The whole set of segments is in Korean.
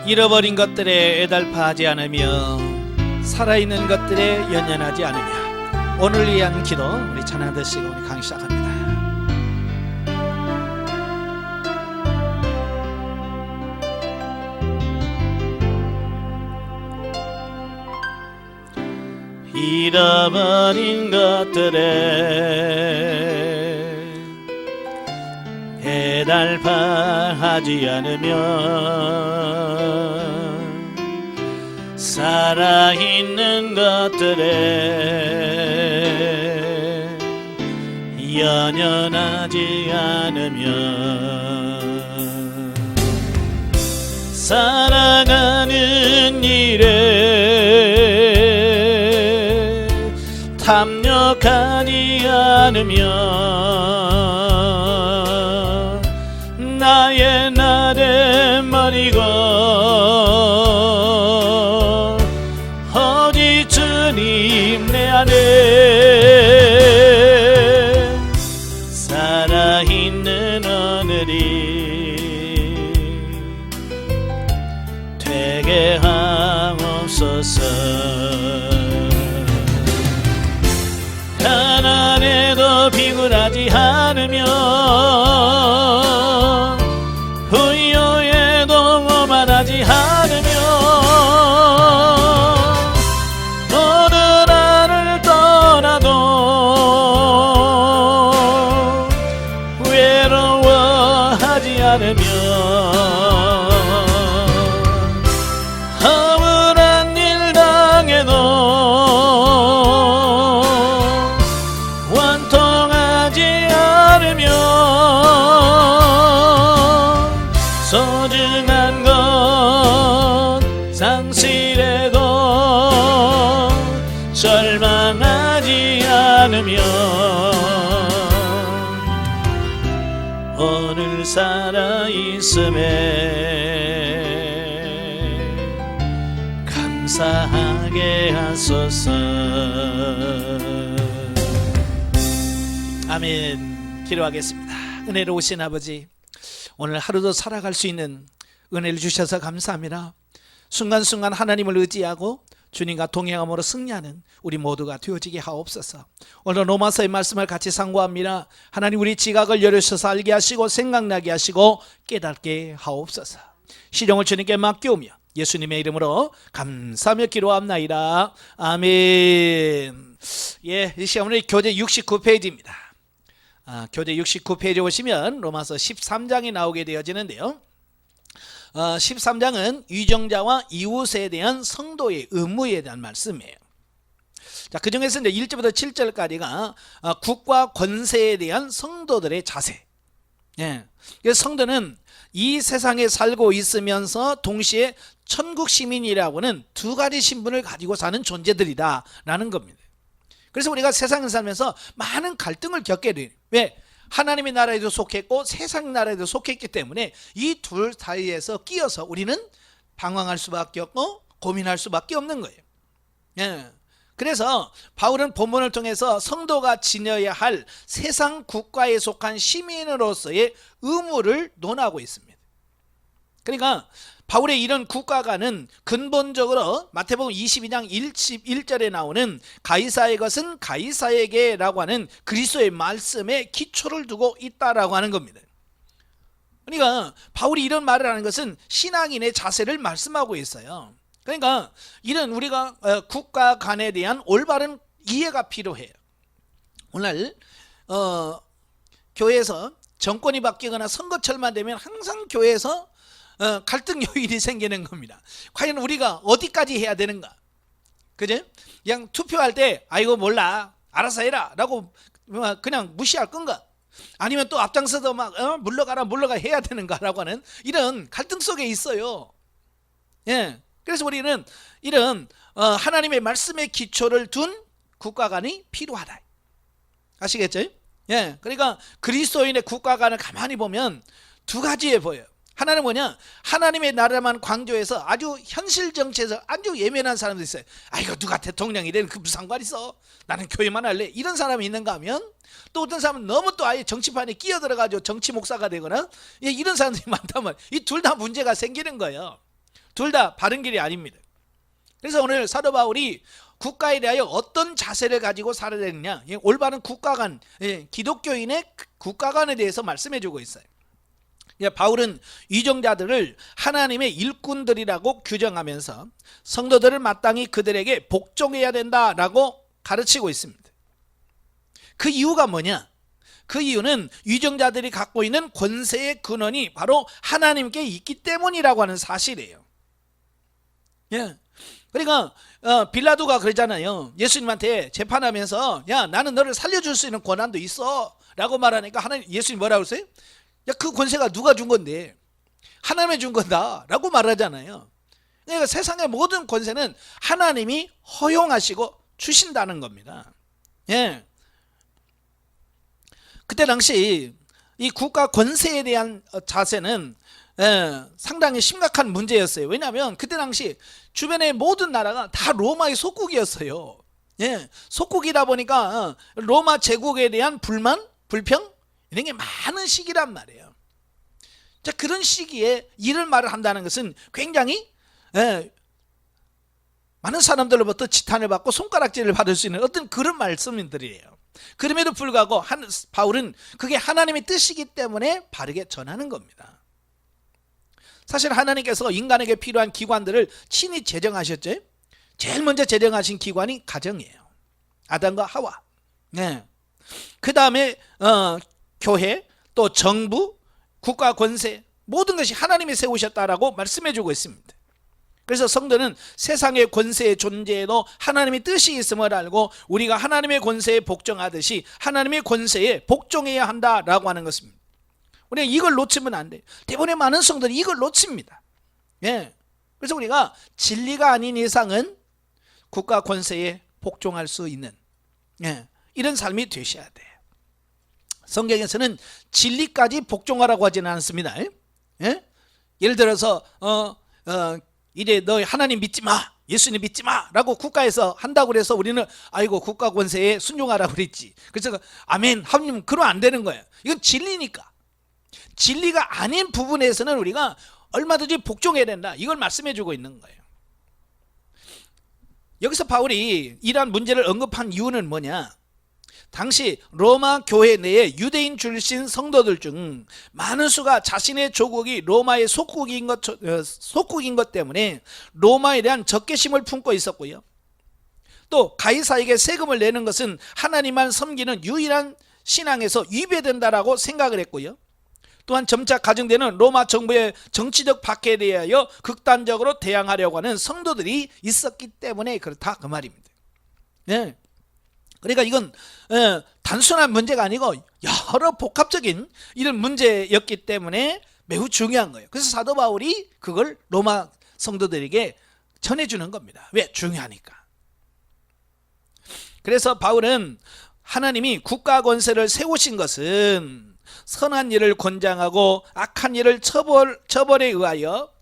잃어버린 것들에 애달파하지 않으며 살아있는 것들에 연연하지 않으며 오늘 위한 기도 우리 찬양 드시고 우리 강의 시작합니다. 잃어버린 것들에 애달파하지 않으며 살아있는 것들에 연연하지 않으며 살아가는 일에 탐욕하지 않으며 나의 나됨버리고 오직 주님 내 안에 살아있는 오늘이 되게 하옵소서. 가난해도 비굴하지 않으며 후요에도 오만하지 않으며 어느 나를 떠나도 외로워하지 않으며 억울한 일 당해도 원통하지 않으며 소중한 것 상실해도 절망하지 않으며 오늘 살아있음에 감사하게 하소서. 아멘. 기도하겠습니다. 은혜로우신 아버지, 오늘 하루도 살아갈 수 있는 은혜를 주셔서 감사합니다. 순간순간 하나님을 의지하고 주님과 동행함으로 승리하는 우리 모두가 되어지게 하옵소서. 오늘 로마서의 말씀을 같이 상고합니다. 하나님, 우리 지각을 열으셔서 알게 하시고 생각나게 하시고 깨닫게 하옵소서. 시종을 주님께 맡기오며 예수님의 이름으로 감사하며 기도합나이다. 아멘. 예, 이 시간 오늘 교재 69페이지입니다. 교재 69페이지에 오시면 로마서 13장이 나오게 되어지는데요. 13장은 위정자와 이웃에 대한 성도의 의무에 대한 말씀이에요. 자, 그 중에서 이제 1절부터 7절까지가 국가 권세에 대한 성도들의 자세. 예. 그래서 성도는 이 세상에 살고 있으면서 동시에 천국 시민이라고는 두 가지 신분을 가지고 사는 존재들이다라는 겁니다. 그래서 우리가 세상을 살면서 많은 갈등을 겪게 돼요. 왜? 하나님의 나라에도 속했고 세상 나라에도 속했기 때문에 이 둘 사이에서 끼어서 우리는 방황할 수밖에 없고 고민할 수밖에 없는 거예요. 예. 그래서 바울은 본문을 통해서 성도가 지녀야 할 세상 국가에 속한 시민으로서의 의무를 논하고 있습니다. 그러니까 바울의 이런 국가관은 근본적으로 마태복음 22장 1절에 나오는 가이사의 것은 가이사에게 라고 하는 그리스도의 말씀에 기초를 두고 있다라고 하는 겁니다. 그러니까 바울이 이런 말을 하는 것은 신앙인의 자세를 말씀하고 있어요. 그러니까 이런 우리가 국가관에 대한 올바른 이해가 필요해요. 오늘 교회에서 정권이 바뀌거나 선거철만 되면 항상 교회에서 갈등 요인이 생기는 겁니다. 과연 우리가 어디까지 해야 되는가? 그죠? 그냥 투표할 때 아이고 몰라 알아서 해라 라고 그냥 무시할 건가? 아니면 또 앞장서서 막 물러가라 해야 되는가 라고 하는 이런 갈등 속에 있어요. 예. 그래서 우리는 이런 하나님의 말씀의 기초를 둔 국가관이 필요하다. 아시겠죠? 예. 그러니까 그리스도인의 국가관을 가만히 보면 두 가지에 보여요. 하나는 뭐냐? 하나님의 나라만 강조해서 아주 현실 정치에서 아주 예민한 사람도 있어요. 이거 누가 대통령이 되는 그 무슨 상관 있어? 나는 교회만 할래. 이런 사람이 있는가 하면 또 어떤 사람은 너무 또 아예 정치판에 끼어들어가지고 정치 목사가 되거나 이런 사람들이 많다면 이 둘 다 문제가 생기는 거예요. 둘 다 바른 길이 아닙니다. 그래서 오늘 사도 바울이 국가에 대하여 어떤 자세를 가지고 살아야 되느냐, 올바른 국가관, 기독교인의 국가관에 대해서 말씀해 주고 있어요. 바울은 위정자들을 하나님의 일꾼들이라고 규정하면서 성도들을 마땅히 그들에게 복종해야 된다라고 가르치고 있습니다. 그 이유가 뭐냐? 그 이유는 위정자들이 갖고 있는 권세의 근원이 바로 하나님께 있기 때문이라고 하는 사실이에요. 그러니까 빌라도가 그러잖아요. 예수님한테 재판하면서 야, 나는 너를 살려줄 수 있는 권한도 있어 라고 말하니까 예수님 뭐라고 했어요? 야, 그 권세가 누가 준 건데? 하나님이 준 건다 라고 말하잖아요. 그러니까 세상의 모든 권세는 하나님이 허용하시고 주신다는 겁니다. 그때 당시 이 국가 권세에 대한 자세는 상당히 심각한 문제였어요. 왜냐하면 그때 당시 주변의 모든 나라가 다 로마의 속국이었어요. 속국이다 보니까 로마 제국에 대한 불만, 불평 이런 게 많은 시기란 말이에요. 자, 그런 시기에 이런 말을 한다는 것은 굉장히 많은 사람들로부터 지탄을 받고 손가락질을 받을 수 있는 어떤 그런 말씀들이에요. 그럼에도 불구하고 바울은 그게 하나님의 뜻이기 때문에 바르게 전하는 겁니다. 사실 하나님께서 인간에게 필요한 기관들을 친히 제정하셨죠. 제일 먼저 제정하신 기관이 가정이에요. 아담과 하와. 그 다음에 교회, 또 정부, 국가 권세, 모든 것이 하나님이 세우셨다라고 말씀해주고 있습니다. 그래서 성도는 세상의 권세의 존재에도 하나님의 뜻이 있음을 알고 우리가 하나님의 권세에 복종하듯이 하나님의 권세에 복종해야 한다라고 하는 것입니다. 우리가 이걸 놓치면 안 돼요. 대부분의 많은 성도들이 이걸 놓칩니다. 그래서 우리가 진리가 아닌 이상은 국가 권세에 복종할 수 있는 이런 삶이 되셔야 돼요. 성경에서는 진리까지 복종하라고 하지는 않습니다. 예를 들어서 이래 너 하나님 믿지 마, 예수님 믿지 마 라고 국가에서 한다고 그래서 우리는 아이고 국가 권세에 순종하라고 그랬지. 그래서 아멘 하면 그러면 안 되는 거예요. 이건 진리니까. 진리가 아닌 부분에서는 우리가 얼마든지 복종해야 된다, 이걸 말씀해 주고 있는 거예요. 여기서 바울이 이러한 문제를 언급한 이유는 뭐냐? 당시 로마 교회 내에 유대인 출신 성도들 중 많은 수가 자신의 조국이 로마의 속국인 것 때문에 로마에 대한 적개심을 품고 있었고요. 또 가이사에게 세금을 내는 것은 하나님만 섬기는 유일한 신앙에서 위배된다라고 생각을 했고요. 또한 점차 가중되는 로마 정부의 정치적 박해에 대하여 극단적으로 대항하려고 하는 성도들이 있었기 때문에 그렇다, 그 말입니다. 그러니까 이건 단순한 문제가 아니고 여러 복합적인 이런 문제였기 때문에 매우 중요한 거예요. 그래서 사도 바울이 그걸 로마 성도들에게 전해주는 겁니다. 왜? 중요하니까. 그래서 바울은 하나님이 국가 권세를 세우신 것은 선한 일을 권장하고 악한 일을 처벌에 의하여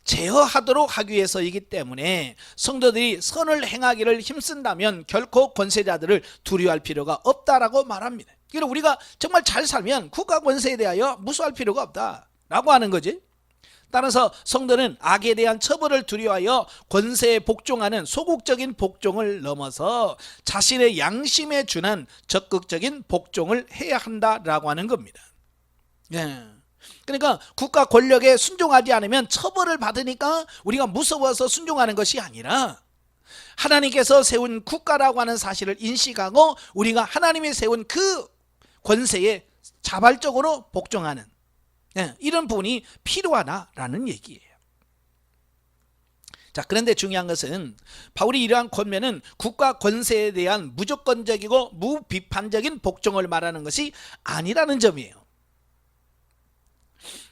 제어하도록 하기 위해서이기 때문에 성도들이 선을 행하기를 힘쓴다면 결코 권세자들을 두려워할 필요가 없다라고 말합니다. 그래서 우리가 정말 잘 살면 국가 권세에 대하여 무수할 필요가 없다라고 하는 거지. 따라서 성도는 악에 대한 처벌을 두려워하여 권세에 복종하는 소극적인 복종을 넘어서 자신의 양심에 준한 적극적인 복종을 해야 한다라고 하는 겁니다. 그러니까 국가 권력에 순종하지 않으면 처벌을 받으니까 우리가 무서워서 순종하는 것이 아니라 하나님께서 세운 국가라고 하는 사실을 인식하고 우리가 하나님이 세운 그 권세에 자발적으로 복종하는 이런 부분이 필요하다라는 얘기예요. 자, 그런데 중요한 것은 바울이 이러한 권면은 국가 권세에 대한 무조건적이고 무비판적인 복종을 말하는 것이 아니라는 점이에요.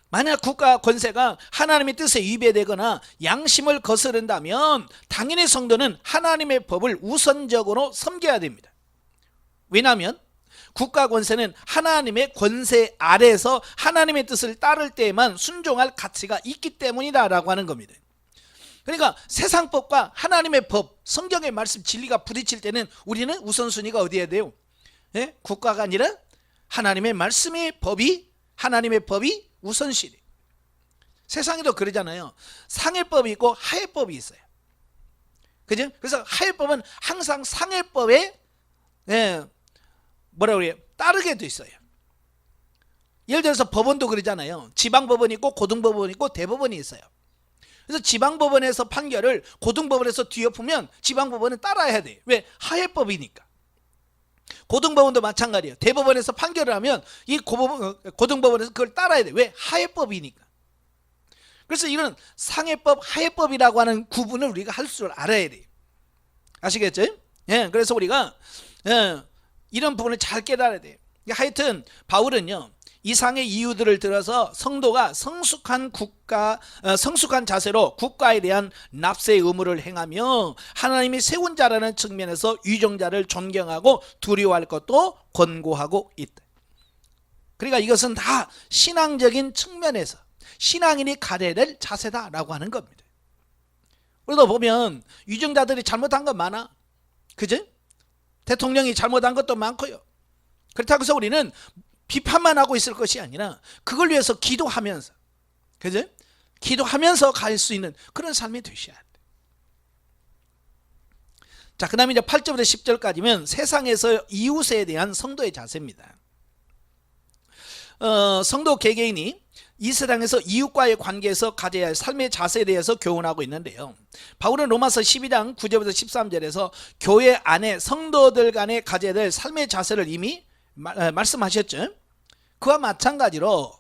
만약 국가 권세가 하나님의 뜻에 위배되거나 양심을 거스른다면 당연히 성도는 하나님의 법을 우선적으로 섬겨야 됩니다. 왜냐하면 국가 권세는 하나님의 권세 아래에서 하나님의 뜻을 따를 때에만 순종할 가치가 있기 때문이다라고 하는 겁니다. 그러니까 세상법과 하나님의 법, 성경의 말씀, 진리가 부딪힐 때는 우리는 우선순위가 어디에 돼요? 국가가 아니라 하나님의 말씀의 법이, 하나님의 법이 우선시래. 세상에도 그러잖아요. 상해법이 있고 하해법이 있어요. 그죠? 그래서 하해법은 항상 상해법에 뭐라 그래요? 따르게 돼 있어요. 예를 들어서 법원도 그러잖아요. 지방법원이 있고 고등법원이 있고 대법원이 있어요. 그래서 지방법원에서 판결을 고등법원에서 뒤엎으면 지방법원은 따라야 돼요. 왜? 하해법이니까. 고등법원도 마찬가지예요. 대법원에서 판결을 하면 이 고등법원에서 그걸 따라야 돼요. 왜? 하해법이니까. 그래서 이런 상해법, 하해법이라고 하는 구분을 우리가 할 줄 알아야 돼요. 아시겠죠? 예, 그래서 우리가 이런 부분을 잘 깨달아야 돼요. 하여튼 바울은요, 이상의 이유들을 들어서 성도가 성숙한 자세로 국가에 대한 납세의 의무를 행하며 하나님이 세운 자라는 측면에서 위정자를 존경하고 두려워할 것도 권고하고 있다. 그러니까 이것은 다 신앙적인 측면에서 신앙인이 가져야 될 자세다라고 하는 겁니다. 그래도 보면 위정자들이 잘못한 건 많아. 그죠? 대통령이 잘못한 것도 많고요. 그렇다고 해서 우리는 비판만 하고 있을 것이 아니라 그걸 위해서 기도하면서, 그죠? 기도하면서 갈 수 있는 그런 삶이 되셔야 돼. 자, 그 다음에 이제 8절부터 10절까지면 세상에서 이웃에 대한 성도의 자세입니다. 성도 개개인이 이 세상에서 이웃과의 관계에서 가져야 할 삶의 자세에 대해서 교훈하고 있는데요. 바울은 로마서 12장 9절부터 13절에서 교회 안에 성도들 간에 가져야 될 삶의 자세를 이미 말씀하셨죠. 그와 마찬가지로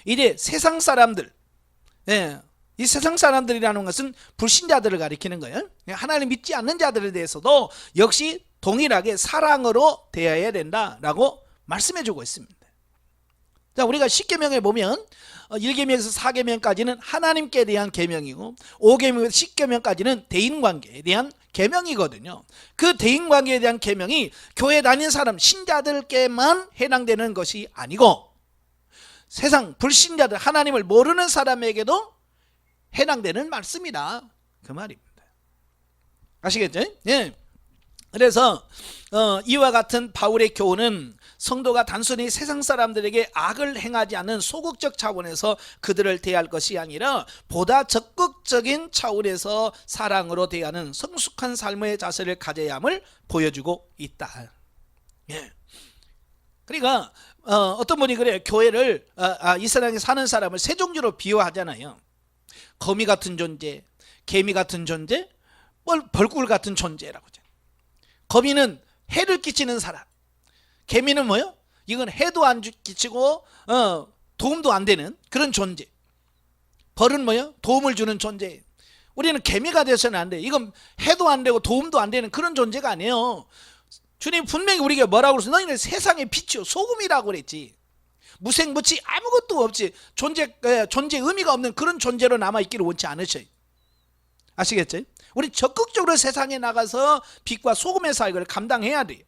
이제 세상 사람들, 이 세상 사람들이라는 것은 불신자들을 가리키는 거예요. 하나님 믿지 않는 자들에 대해서도 역시 동일하게 사랑으로 대해야 된다라고 말씀해주고 있습니다. 자, 우리가 10계명에 보면 1계명에서 4계명까지는 하나님께 대한 계명이고 5계명에서 10계명까지는 대인관계에 대한 계명이거든요. 그 대인관계에 대한 계명이 교회 다니는 사람 신자들께만 해당되는 것이 아니고 세상 불신자들 하나님을 모르는 사람에게도 해당되는 말씀이다, 그 말입니다. 아시겠죠? 예. 그래서 이와 같은 바울의 교훈은 성도가 단순히 세상 사람들에게 악을 행하지 않는 소극적 차원에서 그들을 대할 것이 아니라 보다 적극적인 차원에서 사랑으로 대하는 성숙한 삶의 자세를 가져야 함을 보여주고 있다. 예. 그러니까 어떤 분이 그래요. 교회를 이 세상에 사는 사람을 세 종류로 비유하잖아요. 거미 같은 존재, 개미 같은 존재, 벌꿀 같은 존재라고 하죠. 거미는 해를 끼치는 사람, 개미는 뭐요? 이건 해도 안 끼치고 도움도 안 되는 그런 존재. 벌은 뭐요? 도움을 주는 존재. 우리는 개미가 되어서는 안 돼. 이건 해도 안 되고 도움도 안 되는 그런 존재가 아니에요. 주님 분명히 우리에게 뭐라고 그랬어? 너희는 세상의 빛이요 소금이라고 그랬지. 무생무치 아무것도 없지. 존재 의미가 없는 그런 존재로 남아있기를 원치 않으셔요. 아시겠죠? 우리 적극적으로 세상에 나가서 빛과 소금의 사역을 감당해야 돼요.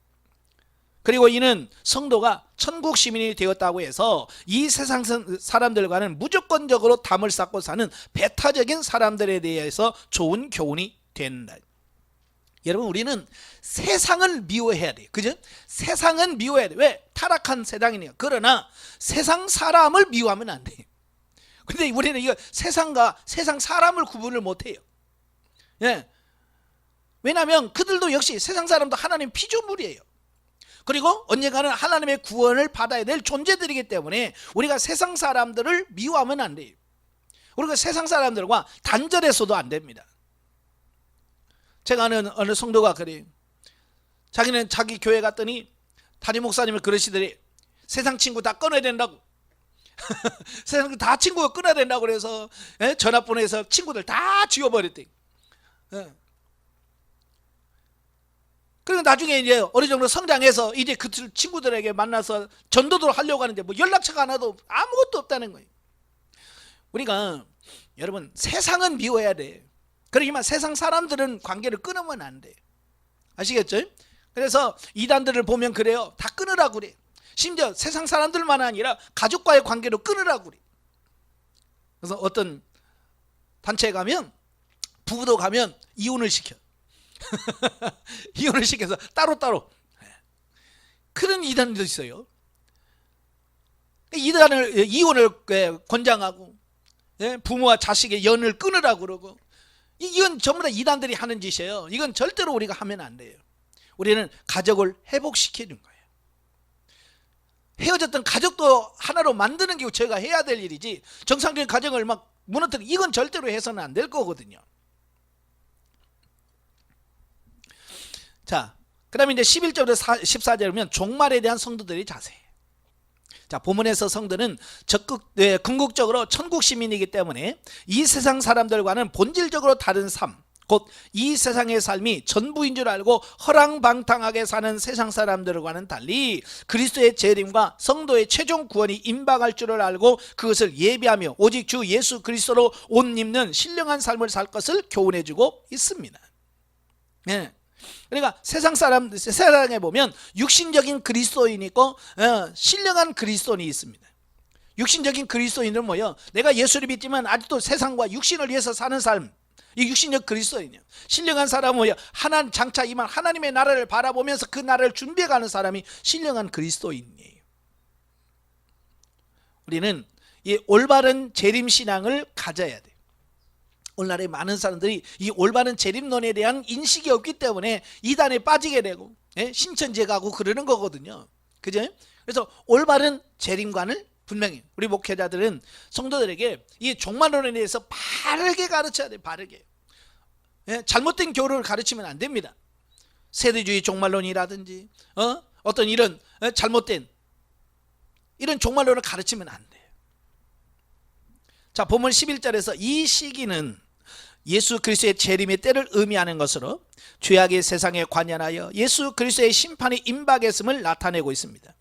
그리고 이는 성도가 천국 시민이 되었다고 해서 이 세상 사람들과는 무조건적으로 담을 쌓고 사는 배타적인 사람들에 대해서 좋은 교훈이 된다. 여러분, 우리는 세상을 미워해야 돼요. 그죠? 세상은 미워해야 돼요. 왜? 타락한 세상이니까. 그러나 세상 사람을 미워하면 안 돼요. 근데 우리는 이거 세상과 세상 사람을 구분을 못 해요. 예. 왜냐하면 그들도 역시 세상 사람도 하나님 피조물이에요. 그리고 언젠가는 하나님의 구원을 받아야 될 존재들이기 때문에 우리가 세상 사람들을 미워하면 안 돼요. 우리가 세상 사람들과 단절해서도 안 됩니다. 제가 아는 어느 성도가 그래요. 자기는 자기 교회 갔더니 담임 목사님을 그러시더래. 세상 친구 다 끊어야 된다고. 세상 다 친구가 끊어야 된다고 그래서 전화번호에서 친구들 다 지워버렸대. 그리고 나중에 이제 어느 정도 성장해서 이제 그 친구들에게 만나서 전도도 하려고 하는데 뭐 연락처가 하나도 아무것도 없다는 거예요. 우리가 여러분 세상은 미워해야 돼. 그러지만 세상 사람들은 관계를 끊으면 안 돼. 아시겠죠? 그래서 이단들을 보면 그래요. 다 끊으라고 그래. 심지어 세상 사람들만 아니라 가족과의 관계도 끊으라고 그래. 그래서 어떤 단체에 가면 부부도 가면 이혼을 시켜. 이혼을 시켜서 따로따로. 그런 이단도 있어요. 이혼을 권장하고 예? 부모와 자식의 연을 끊으라고 그러고, 이건 전부 다 이단들이 하는 짓이에요. 이건 절대로 우리가 하면 안 돼요. 우리는 가족을 회복시키는 거예요. 헤어졌던 가족도 하나로 만드는 게 저희가 해야 될 일이지, 정상적인 가정을 막 무너뜨리는, 이건 절대로 해서는 안 될 거거든요. 자, 그 다음에 이제 11절부터 14절에 보면 종말에 대한 성도들의 자세. 자, 본문에서 성도는 궁극적으로 천국 시민이기 때문에 이 세상 사람들과는 본질적으로 다른 삶, 곧 이 세상의 삶이 전부인 줄 알고 허랑방탕하게 사는 세상 사람들과는 달리 그리스도의 재림과 성도의 최종 구원이 임박할 줄을 알고 그것을 예비하며 오직 주 예수 그리스도로 옷 입는 신령한 삶을 살 것을 교훈해주고 있습니다. 네. 그러니까 세상에 보면 육신적인 그리스도인이 있고 신령한 그리스도인이 있습니다. 육신적인 그리스도인은 뭐예요? 내가 예수를 믿지만 아직도 세상과 육신을 위해서 사는 삶, 이 육신적 그리스도인이에요. 신령한 사람은 뭐예요? 장차 임한 하나님의 나라를 바라보면서 그 나라를 준비해가는 사람이 신령한 그리스도인이에요. 우리는 이 올바른 재림신앙을 가져야 돼요. 오늘날에 많은 사람들이 이 올바른 재림론에 대한 인식이 없기 때문에 이단에 빠지게 되고 신천지에 가고 그러는 거거든요. 그죠? 그래서 올바른 재림관을 분명히 우리 목회자들은 성도들에게 이 종말론에 대해서 바르게 가르쳐야 돼요. 바르게. 잘못된 교류를 가르치면 안 됩니다. 세대주의 종말론이라든지 어떤 이런 잘못된 이런 종말론을 가르치면 안 돼요. 자, 본문 11절에서 이 시기는 예수 그리스도의 재림의 때를 의미하는 것으로 죄악의 세상에 관연하여 예수 그리스도의 심판이 임박했음을 나타내고 있습니다.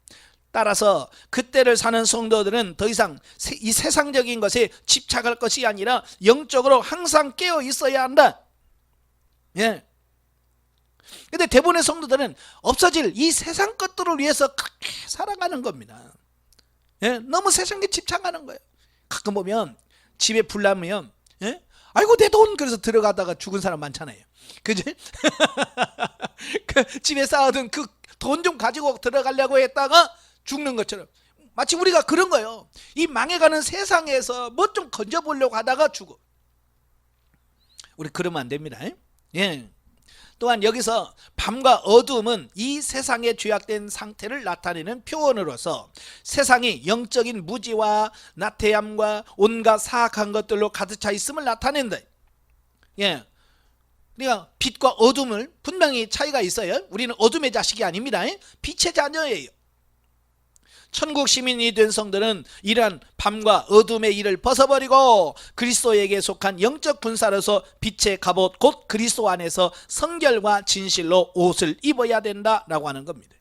따라서 그때를 사는 성도들은 더 이상 이 세상적인 것에 집착할 것이 아니라 영적으로 항상 깨어 있어야 한다. 예. 근데 대부분의 성도들은 없어질 이 세상 것들을 위해서 그렇게 살아가는 겁니다. 예. 너무 세상에 집착하는 거예요. 가끔 보면 집에 불 나면 아이고 내 돈, 그래서 들어가다가 죽은 사람 많잖아요. 그지? 그 집에 쌓아둔 그 돈 좀 가지고 들어가려고 했다가 죽는 것처럼 마치 우리가 그런 거예요. 이 망해가는 세상에서 뭐 좀 건져보려고 하다가 죽어. 우리 그러면 안 됩니다. 예. 또한 여기서 밤과 어두움은 이 세상의 죄악된 상태를 나타내는 표현으로서 세상이 영적인 무지와 나태함과 온갖 사악한 것들로 가득 차 있음을 나타낸다. 예. 그러니까 빛과 어둠을 분명히 차이가 있어요. 우리는 어둠의 자식이 아닙니다. 빛의 자녀예요. 천국 시민이 된 성들은 이러한 밤과 어둠의 일을 벗어버리고 그리스도에게 속한 영적 군사로서 빛의 갑옷 곧 그리스도 안에서 성결과 진실로 옷을 입어야 된다라고 하는 겁니다.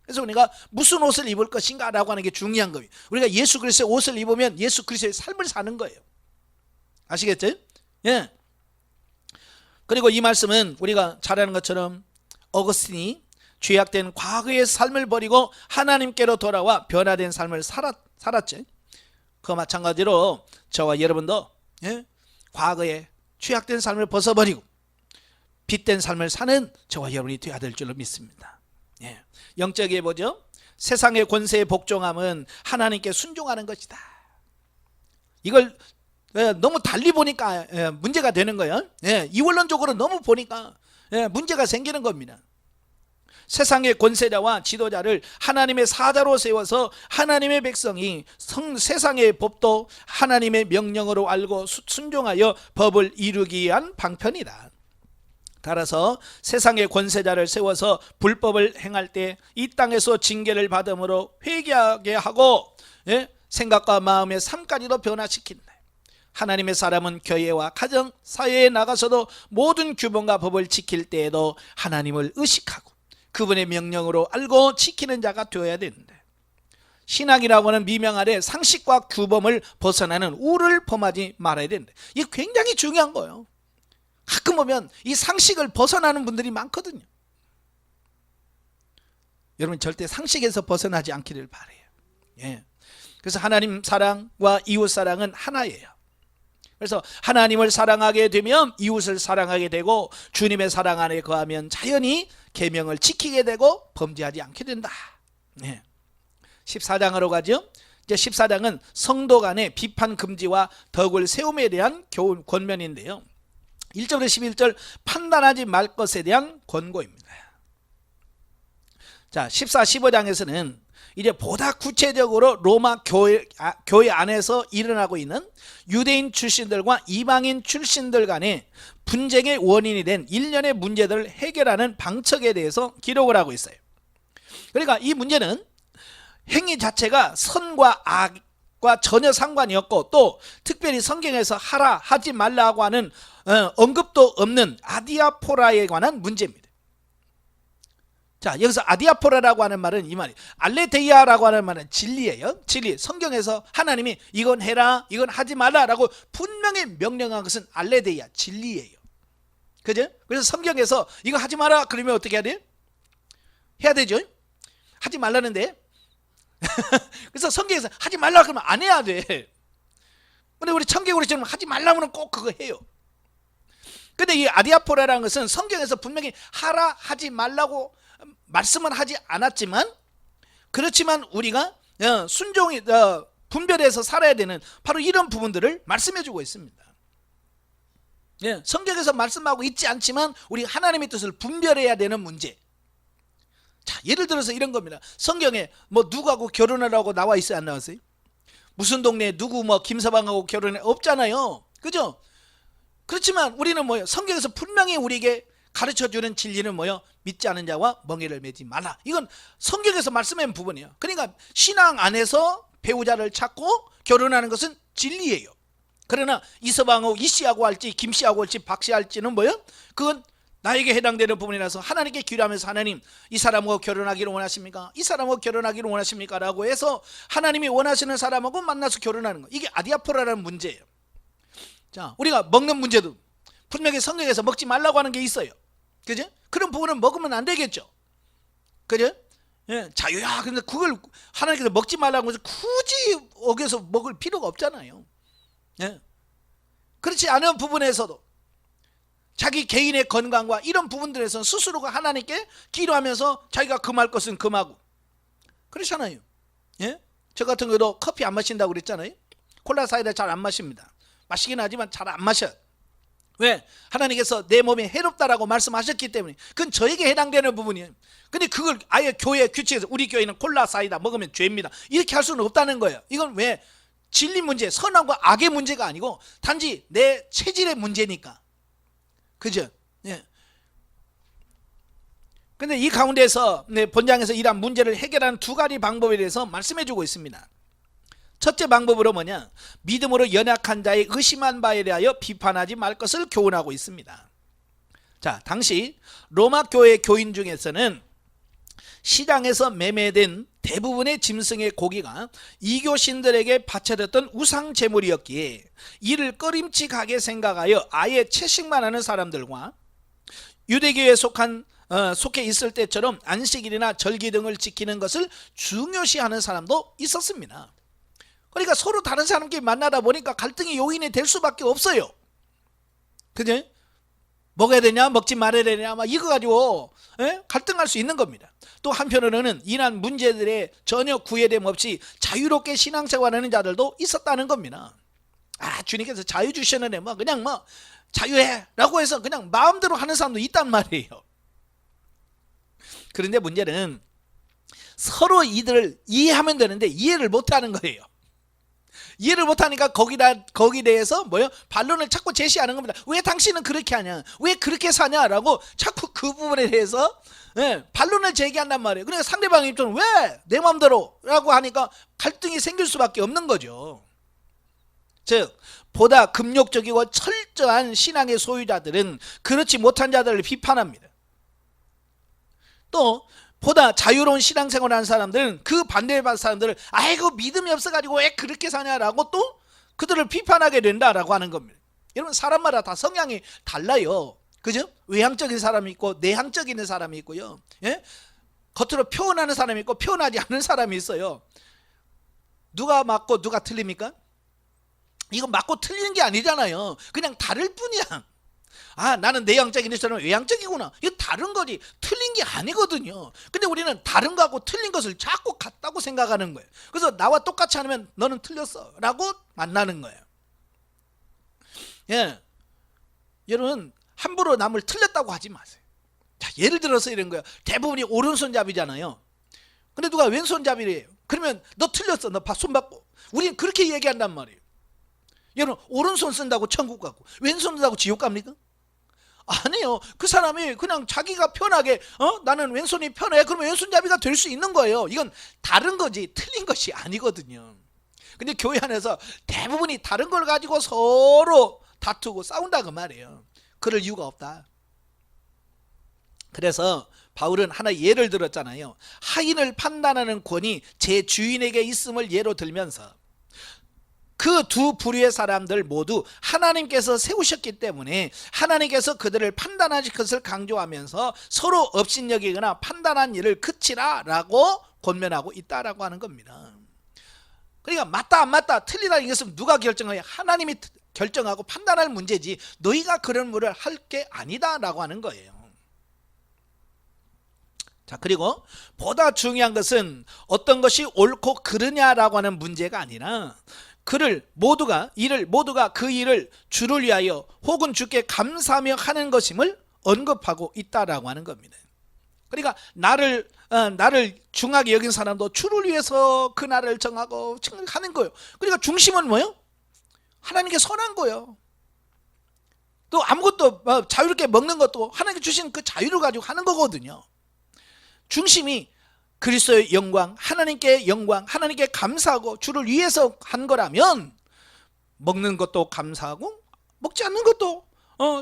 그래서 우리가 무슨 옷을 입을 것인가 라고 하는 게 중요한 겁니다. 우리가 예수 그리스도의 옷을 입으면 예수 그리스도의 삶을 사는 거예요. 아시겠죠? 예. 그리고 이 말씀은 우리가 잘 아는 것처럼 어거스틴이 죄악된 과거의 삶을 버리고 하나님께로 돌아와 변화된 삶을 살았죠. 그 마찬가지로 저와 여러분도 과거의 죄악된 삶을 벗어버리고 빛된 삶을 사는 저와 여러분이 되어야 될 줄로 믿습니다. 영적에 보죠. 세상의 권세에 복종함은 하나님께 순종하는 것이다. 이걸 너무 달리 보니까 문제가 되는 거예요. 이원론적으로 너무 보니까 문제가 생기는 겁니다. 세상의 권세자와 지도자를 하나님의 사자로 세워서 하나님의 백성이 세상의 법도 하나님의 명령으로 알고 순종하여 법을 이루기 위한 방편이다. 따라서 세상의 권세자를 세워서 불법을 행할 때 이 땅에서 징계를 받음으로 회개하게 하고 생각과 마음의 삶까지도 변화시킨다. 하나님의 사람은 교회와 가정, 사회에 나가서도 모든 규범과 법을 지킬 때에도 하나님을 의식하고 그분의 명령으로 알고 지키는 자가 되어야 되는데, 신앙이라고 하는 미명 아래 상식과 규범을 벗어나는 우를 범하지 말아야 되는데, 이게 굉장히 중요한 거예요. 가끔 보면 이 상식을 벗어나는 분들이 많거든요. 여러분 절대 상식에서 벗어나지 않기를 바라요. 그래서 하나님 사랑과 이웃 사랑은 하나예요. 그래서 하나님을 사랑하게 되면 이웃을 사랑하게 되고 주님의 사랑 안에 거하면 자연히 계명을 지키게 되고 범죄하지 않게 된다. 14장으로 가죠. 이제 14장은 성도 간의 비판 금지와 덕을 세움에 대한 교훈 권면인데요. 1절부터 11절 판단하지 말 것에 대한 권고입니다. 자, 14, 15장에서는 이제 보다 구체적으로 로마 교회 안에서 일어나고 있는 유대인 출신들과 이방인 출신들 간의 분쟁의 원인이 된 일련의 문제들을 해결하는 방책에 대해서 기록을 하고 있어요. 그러니까 이 문제는 행위 자체가 선과 악과 전혀 상관이 없고, 또 특별히 성경에서 하라 하지 말라고 하는 언급도 없는 아디아포라에 관한 문제입니다. 자, 여기서 아디아포라라고 하는 말은 이 말이 알레데이아라고 하는 말은 진리예요. 진리. 성경에서 하나님이 이건 해라, 이건 하지 말라라고 분명히 명령한 것은 알레데이아, 진리예요. 그죠? 그래서 성경에서 이거 하지 마라 그러면 어떻게 해야 돼요? 해야 되죠. 하지 말라는데 그래서 성경에서 하지 말라 그러면 안 해야 돼. 근데 우리 청개구리처럼 하지 말라면 꼭 그거 해요. 근데 이 아디아포라라는 것은 성경에서 분명히 하라 하지 말라고 말씀은 하지 않았지만, 그렇지만 우리가 순종이 분별해서 살아야 되는 바로 이런 부분들을 말씀해 주고 있습니다. 성경에서 말씀하고 있지 않지만 우리 하나님의 뜻을 분별해야 되는 문제. 자, 예를 들어서 이런 겁니다. 성경에 뭐 누구하고 결혼하라고 나와 있어요, 안 나왔어요? 무슨 동네에 누구 뭐 김서방하고 결혼해 없잖아요. 그죠? 그렇지만 우리는 뭐예요? 성경에서 분명히 우리에게 가르쳐주는 진리는 뭐예요? 믿지 않은 자와 멍에를 매지 말라. 이건 성경에서 말씀한 부분이에요. 그러니까 신앙 안에서 배우자를 찾고 결혼하는 것은 진리예요. 그러나 이서방하고 이씨하고 할지 김씨하고 할지 박씨 할지는 뭐예요? 그건 나에게 해당되는 부분이라서 하나님께 기도하면서, 하나님 이 사람하고 결혼하기를 원하십니까? 이 사람하고 결혼하기를 원하십니까? 라고 해서 하나님이 원하시는 사람하고 만나서 결혼하는 거, 이게 아디아포라라는 문제예요. 자, 우리가 먹는 문제도 분명히 성경에서 먹지 말라고 하는 게 있어요. 그죠? 그런 부분은 먹으면 안 되겠죠. 그죠? 예, 자유야. 근데 그걸 하나님께서 먹지 말라고 해서 굳이 어겨서 먹을 필요가 없잖아요. 예. 그렇지 않은 부분에서도 자기 개인의 건강과 이런 부분들에서 스스로가 하나님께 기도하면서 자기가 금할 것은 금하고 그렇잖아요. 예? 저 같은 경우도 커피 안 마신다고 그랬잖아요. 콜라 사이다 잘 안 마십니다. 마시긴 하지만 잘 안 마셔요. 왜? 하나님께서 내 몸이 해롭다라고 말씀하셨기 때문에. 그건 저에게 해당되는 부분이에요. 근데 그걸 아예 교회 규칙에서 우리 교회는 콜라 사이다 먹으면 죄입니다, 이렇게 할 수는 없다는 거예요. 이건 왜? 진리 문제, 선함과 악의 문제가 아니고 단지 내 체질의 문제니까. 그죠? 예. 근데 이 가운데서 본장에서 이러한 문제를 해결하는 두 가지 방법에 대해서 말씀해 주고 있습니다. 첫째 방법으로 뭐냐? 믿음으로 연약한 자의 의심한 바에 대하여 비판하지 말 것을 교훈하고 있습니다. 자, 당시 로마 교회 교인 중에서는 시장에서 매매된 대부분의 짐승의 고기가 이교신들에게 바쳐졌던 우상 제물이었기에 이를 꺼림칙하게 생각하여 아예 채식만 하는 사람들과 유대교에 속해 있을 때처럼 안식일이나 절기 등을 지키는 것을 중요시하는 사람도 있었습니다. 그러니까 서로 다른 사람끼리 만나다 보니까 갈등의 요인이 될 수밖에 없어요. 그죠? 먹어야 되냐 먹지 말아야 되냐 막 이거 가지고 갈등할 수 있는 겁니다. 또 한편으로는 이러한 문제들에 전혀 구애됨 없이 자유롭게 신앙생활하는 자들도 있었다는 겁니다. 아, 주님께서 자유 주셨는데 뭐 그냥 뭐 자유해 라고 해서 그냥 마음대로 하는 사람도 있단 말이에요. 그런데 문제는 서로 이들을 이해하면 되는데 이해를 못하는 거예요. 이해를 못하니까 거기에 대해서 뭐요? 반론을 자꾸 제시하는 겁니다. 왜 당신은 그렇게 하냐? 왜 그렇게 사냐라고 자꾸 그 부분에 대해서 반론을 제기한단 말이에요. 그러니까 상대방 입장은 왜 내 마음대로 라고 하니까 갈등이 생길 수밖에 없는 거죠. 즉 보다 금욕적이고 철저한 신앙의 소유자들은 그렇지 못한 자들을 비판합니다. 또 보다 자유로운 신앙생활을 하는 사람들은 그 반대에 받은 사람들을 아이고 믿음이 없어가지고 왜 그렇게 사냐라고 또 그들을 비판하게 된다라고 하는 겁니다. 여러분 사람마다 다 성향이 달라요. 그죠? 외향적인 사람이 있고 내향적인 사람이 있고요. 예? 겉으로 표현하는 사람이 있고 표현하지 않는 사람이 있어요. 누가 맞고 누가 틀립니까? 이거 맞고 틀리는 게 아니잖아요. 그냥 다를 뿐이야. 나는 내향적인 사람은 외향적이구나. 이거 다른 거지 틀린 게 아니거든요. 근데 우리는 다른 거하고 틀린 것을 자꾸 같다고 생각하는 거예요. 그래서 나와 똑같이 하면 너는 틀렸어 라고 만나는 거예요. 예, 여러분 함부로 남을 틀렸다고 하지 마세요. 자, 예를 들어서 이런 거예요. 대부분이 오른손잡이잖아요. 근데 누가 왼손잡이래요. 그러면 너 틀렸어. 너 손 받고. 우리는 그렇게 얘기한단 말이에요. 여러분 오른손 쓴다고 천국 가고 왼손 쓴다고 지옥 갑니까? 아니에요. 그 사람이 그냥 자기가 편하게 나는 왼손이 편해. 그러면 왼손잡이가 될 수 있는 거예요. 이건 다른 거지 틀린 것이 아니거든요. 근데 교회 안에서 대부분이 다른 걸 가지고 서로 다투고 싸운다 그 말이에요. 그럴 이유가 없다. 그래서 바울은 하나 예를 들었잖아요. 하인을 판단하는 권이 제 주인에게 있음을 예로 들면서 그 두 부류의 사람들 모두 하나님께서 세우셨기 때문에 하나님께서 그들을 판단하실 것을 강조하면서 서로 업신여기거나 판단한 일을 그치라 라고 권면하고 있다라고 하는 겁니다. 그러니까 맞다 안 맞다 틀리다는 것은 누가 결정해요? 하나님이 결정하고 판단할 문제지 너희가 그런 일을 할 게 아니다 라고 하는 거예요. 자, 그리고 보다 중요한 것은 어떤 것이 옳고 그르냐라고 하는 문제가 아니라 모두가 그 일을 주를 위하여 혹은 주께 감사하며 하는 것임을 언급하고 있다라고 하는 겁니다. 그러니까 나를 중하게 여긴 사람도 주를 위해서 그 날을 정하고 하는 거예요. 그러니까 중심은 뭐예요? 하나님께 선한 거예요. 또 아무것도 자유롭게 먹는 것도 하나님께 주신 그 자유를 가지고 하는 거거든요. 중심이 그리스도의 영광, 하나님께 영광, 하나님께 감사하고 주를 위해서 한 거라면 먹는 것도 감사하고 먹지 않는 것도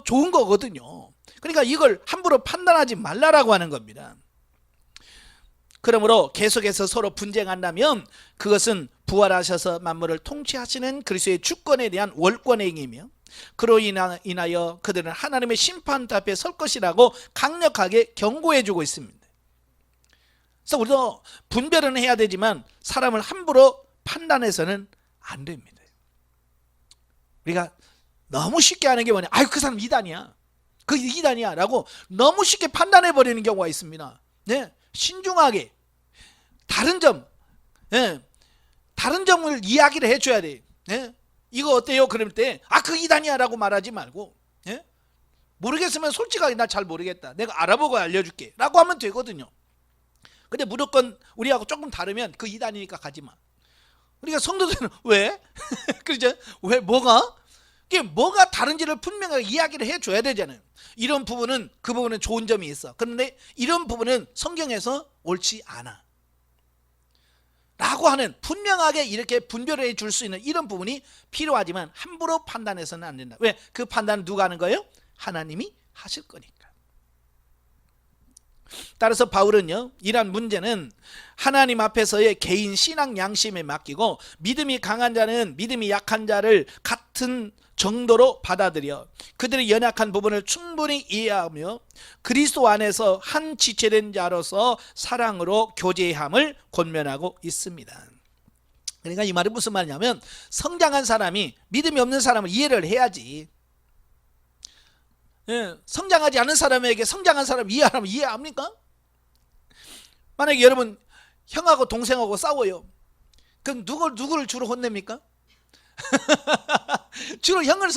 좋은 거거든요. 그러니까 이걸 함부로 판단하지 말라라고 하는 겁니다. 그러므로 계속해서 서로 분쟁한다면 그것은 부활하셔서 만물을 통치하시는 그리스도의 주권에 대한 월권의 행위며 그로 인하여 그들은 하나님의 심판 앞에 설 것이라고 강력하게 경고해주고 있습니다. 그래서 우리도 분별은 해야 되지만 사람을 함부로 판단해서는 안 됩니다. 우리가 너무 쉽게 하는 게 뭐냐? 그 사람 이단이야. 그 이단이야 라고 너무 쉽게 판단해 버리는 경우가 있습니다. 네, 신중하게 다른 점을 이야기를 해줘야 돼. 네? 이거 어때요? 그럴 때 그 이단이야 라고 말하지 말고 네? 모르겠으면 솔직하게 나 잘 모르겠다. 내가 알아보고 알려줄게 라고 하면 되거든요. 근데 무조건 우리하고 조금 다르면 그 이단이니까 가지 마. 그러니까 성도들은 왜? 그렇죠? 왜? 뭐가 다른지를 분명하게 이야기를 해줘야 되잖아요. 이런 부분은 그 부분은 좋은 점이 있어. 그런데 이런 부분은 성경에서 옳지 않아. 라고 하는 분명하게 이렇게 분별해 줄 수 있는 이런 부분이 필요하지만 함부로 판단해서는 안 된다. 왜? 그 판단은 누가 하는 거예요? 하나님이 하실 거니까. 따라서 바울은요, 이러한 문제는 하나님 앞에서의 개인 신앙 양심에 맡기고 믿음이 강한 자는 믿음이 약한 자를 같은 정도로 받아들여 그들의 연약한 부분을 충분히 이해하며 그리스도 안에서 한 지체된 자로서 사랑으로 교제함을 권면하고 있습니다. 그러니까 이 말이 무슨 말이냐면 성장한 사람이 믿음이 없는 사람을 이해를 해야지. 성장하지 않은 사람에게 성장한 사람 이해하라면 이해합니까? 만약에 여러분 형하고 동생하고 싸워요. 그럼 누구를 주로 혼냅니까? 주로 형을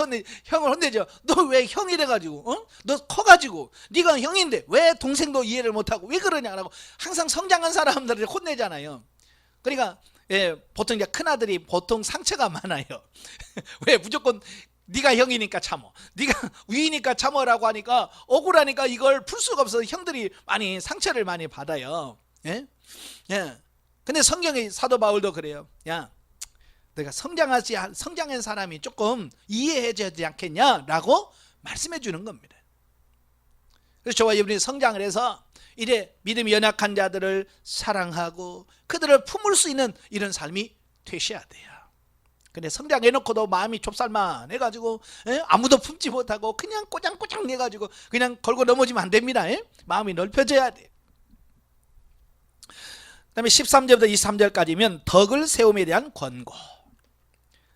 혼내죠. 너 왜 형이래 가지고 너 커가지고 네가 형인데 왜 동생도 이해를 못하고 왜 그러냐라고 항상 성장한 사람들을 혼내잖아요. 그러니까 보통 이제 큰아들이 보통 상처가 많아요. 왜? 무조건 네가 형이니까 참어, 네가 위니까 참어라고 하니까 억울하니까 이걸 풀 수가 없어서 형들이 많이 상처를 많이 받아요. 근데 성경의 사도 바울도 그래요. 야, 내가 성장한 사람이 조금 이해해줘야 되지 않겠냐라고 말씀해 주는 겁니다. 그래서 저와 여러분이 성장을 해서 이래 믿음이 연약한 자들을 사랑하고 그들을 품을 수 있는 이런 삶이 되셔야 돼요. 근데 성장해놓고도 마음이 좁쌀만 해가지고 아무도 품지 못하고 그냥 꼬장꼬장 해가지고 그냥 걸고 넘어지면 안 됩니다. 마음이 넓혀져야 돼. 그 다음에 13절부터 23절까지면 덕을 세움에 대한 권고.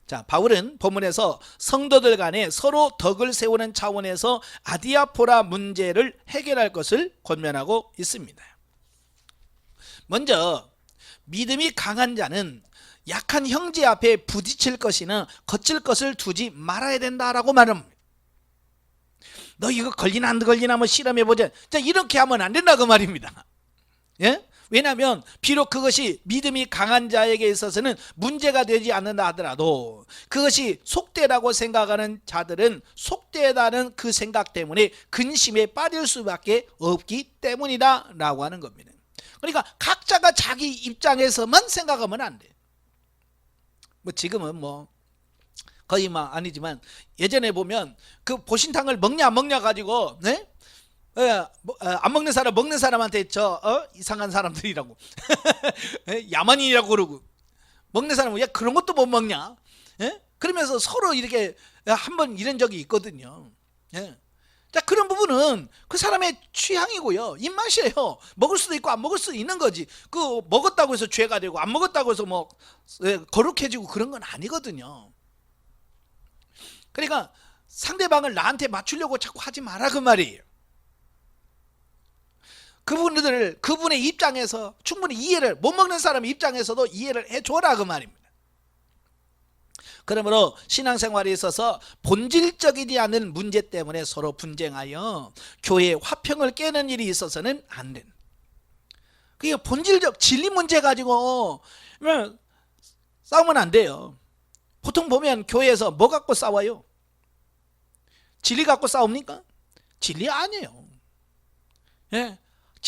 자, 바울은 본문에서 성도들 간에 서로 덕을 세우는 차원에서 아디아포라 문제를 해결할 것을 권면하고 있습니다. 먼저 믿음이 강한 자는 약한 형제 앞에 부딪힐 것이나 거칠 것을 두지 말아야 된다라고 말합니다. 너 이거 걸리나 안 걸리나 한번 실험해보자. 자, 이렇게 하면 안 된다 그 말입니다. 예? 왜냐하면 비록 그것이 믿음이 강한 자에게 있어서는 문제가 되지 않는다 하더라도 그것이 속되라고 생각하는 자들은 속되다는 그 생각 때문에 근심에 빠질 수밖에 없기 때문이다 라고 하는 겁니다. 그러니까 각자가 자기 입장에서만 생각하면 안 돼. 뭐 지금은 뭐 거의 막 아니지만 예전에 보면 그 보신탕을 먹냐 안 먹냐 가지고 네? 안 먹는 사람 먹는 사람한테 이상한 사람들이라고 야만인이라고 그러고 먹는 사람은 야 그런 것도 못 먹냐? 예? 그러면서 서로 이렇게 한번 이런 적이 있거든요. 예. 자, 그런 부분은 그 사람의 취향이고요, 입맛이에요. 먹을 수도 있고 안 먹을 수도 있는 거지. 그 먹었다고 해서 죄가 되고 안 먹었다고 해서 뭐 거룩해지고 그런 건 아니거든요. 그러니까 상대방을 나한테 맞추려고 자꾸 하지 마라 그 말이에요. 그분의 입장에서 충분히 이해를, 못 먹는 사람 입장에서도 이해를 해줘라 그 말입니다. 그러므로 신앙생활에 있어서 본질적이지 않은 문제 때문에 서로 분쟁하여 교회의 화평을 깨는 일이 있어서는 안 된다. 그게 본질적 진리 문제 가지고 싸우면 안 돼요. 보통 보면 교회에서 뭐 갖고 싸워요? 진리 갖고 싸웁니까? 진리 아니에요. 예,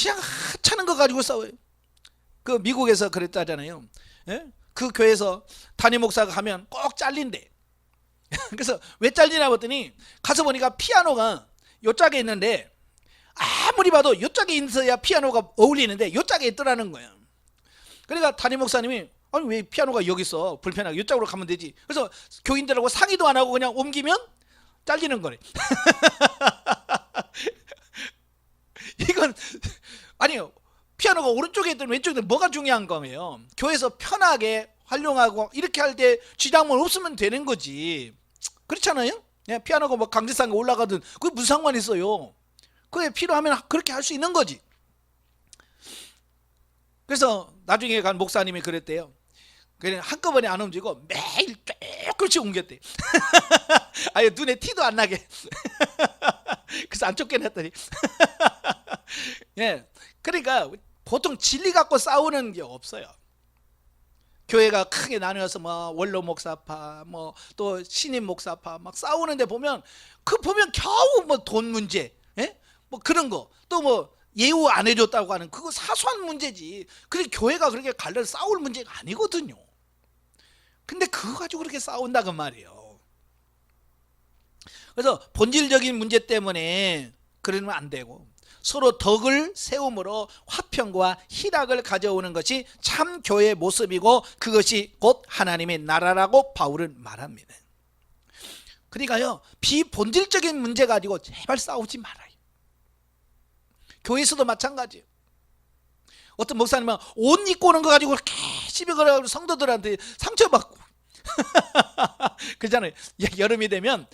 그냥 하찮은 거 가지고 싸워요. 그 미국에서 그랬다잖아요. 예? 그 교회에서 담임 목사가 가면 꼭 잘린대. 그래서 왜 잘리나 봤더니 가서 보니까 피아노가 요짝에 있는데 아무리 봐도 요짝에 있어야 피아노가 어울리는데 요짝에 있더라는 거예요. 그러니까 담임 목사님이 아니 왜 피아노가 여기 있어, 불편하게 요짝으로 가면 되지. 그래서 교인들하고 상의도 안 하고 그냥 옮기면 잘리는 거래. 이건 아니요, 피아노가 오른쪽에 있든 왼쪽에 있든 뭐가 중요한 거예요? 교회에서 편하게 활용하고 이렇게 할 때 지장만 없으면 되는 거지. 그렇잖아요? 예, 피아노가 뭐 강제상에 올라가든 그게 무슨 상관이 있어요. 그게 필요하면 그렇게 할 수 있는 거지. 그래서 나중에 간 목사님이 그랬대요. 그냥 한꺼번에 안 움직이고 매일 조금씩 옮겼대. 아예 눈에 티도 안 나게. 그래서 안 쫓겨냈더니. 예, 그러니까 보통 진리 갖고 싸우는 게 없어요. 교회가 크게 나누어서 뭐 원로 목사파, 뭐 또 신임 목사파 막 싸우는데 보면 겨우 뭐 돈 문제, 예? 뭐 그런 거, 또 뭐 예우 안 해줬다고 하는 그거 사소한 문제지. 그래 교회가 그렇게 갈려 싸울 문제가 아니거든요. 근데 그거 가지고 그렇게 싸운다 그 말이에요. 그래서 본질적인 문제 때문에 그러면 안 되고 서로 덕을 세움으로 화평과 희락을 가져오는 것이 참 교회의 모습이고 그것이 곧 하나님의 나라라고 바울은 말합니다. 그러니까요, 비본질적인 문제 가지고 제발 싸우지 말아요. 교회에서도 마찬가지예요. 어떤 목사님은 옷 입고 오는 거 가지고 이렇게 시비 걸어가지고 성도들한테 상처받고 그러잖아요. 여름이 되면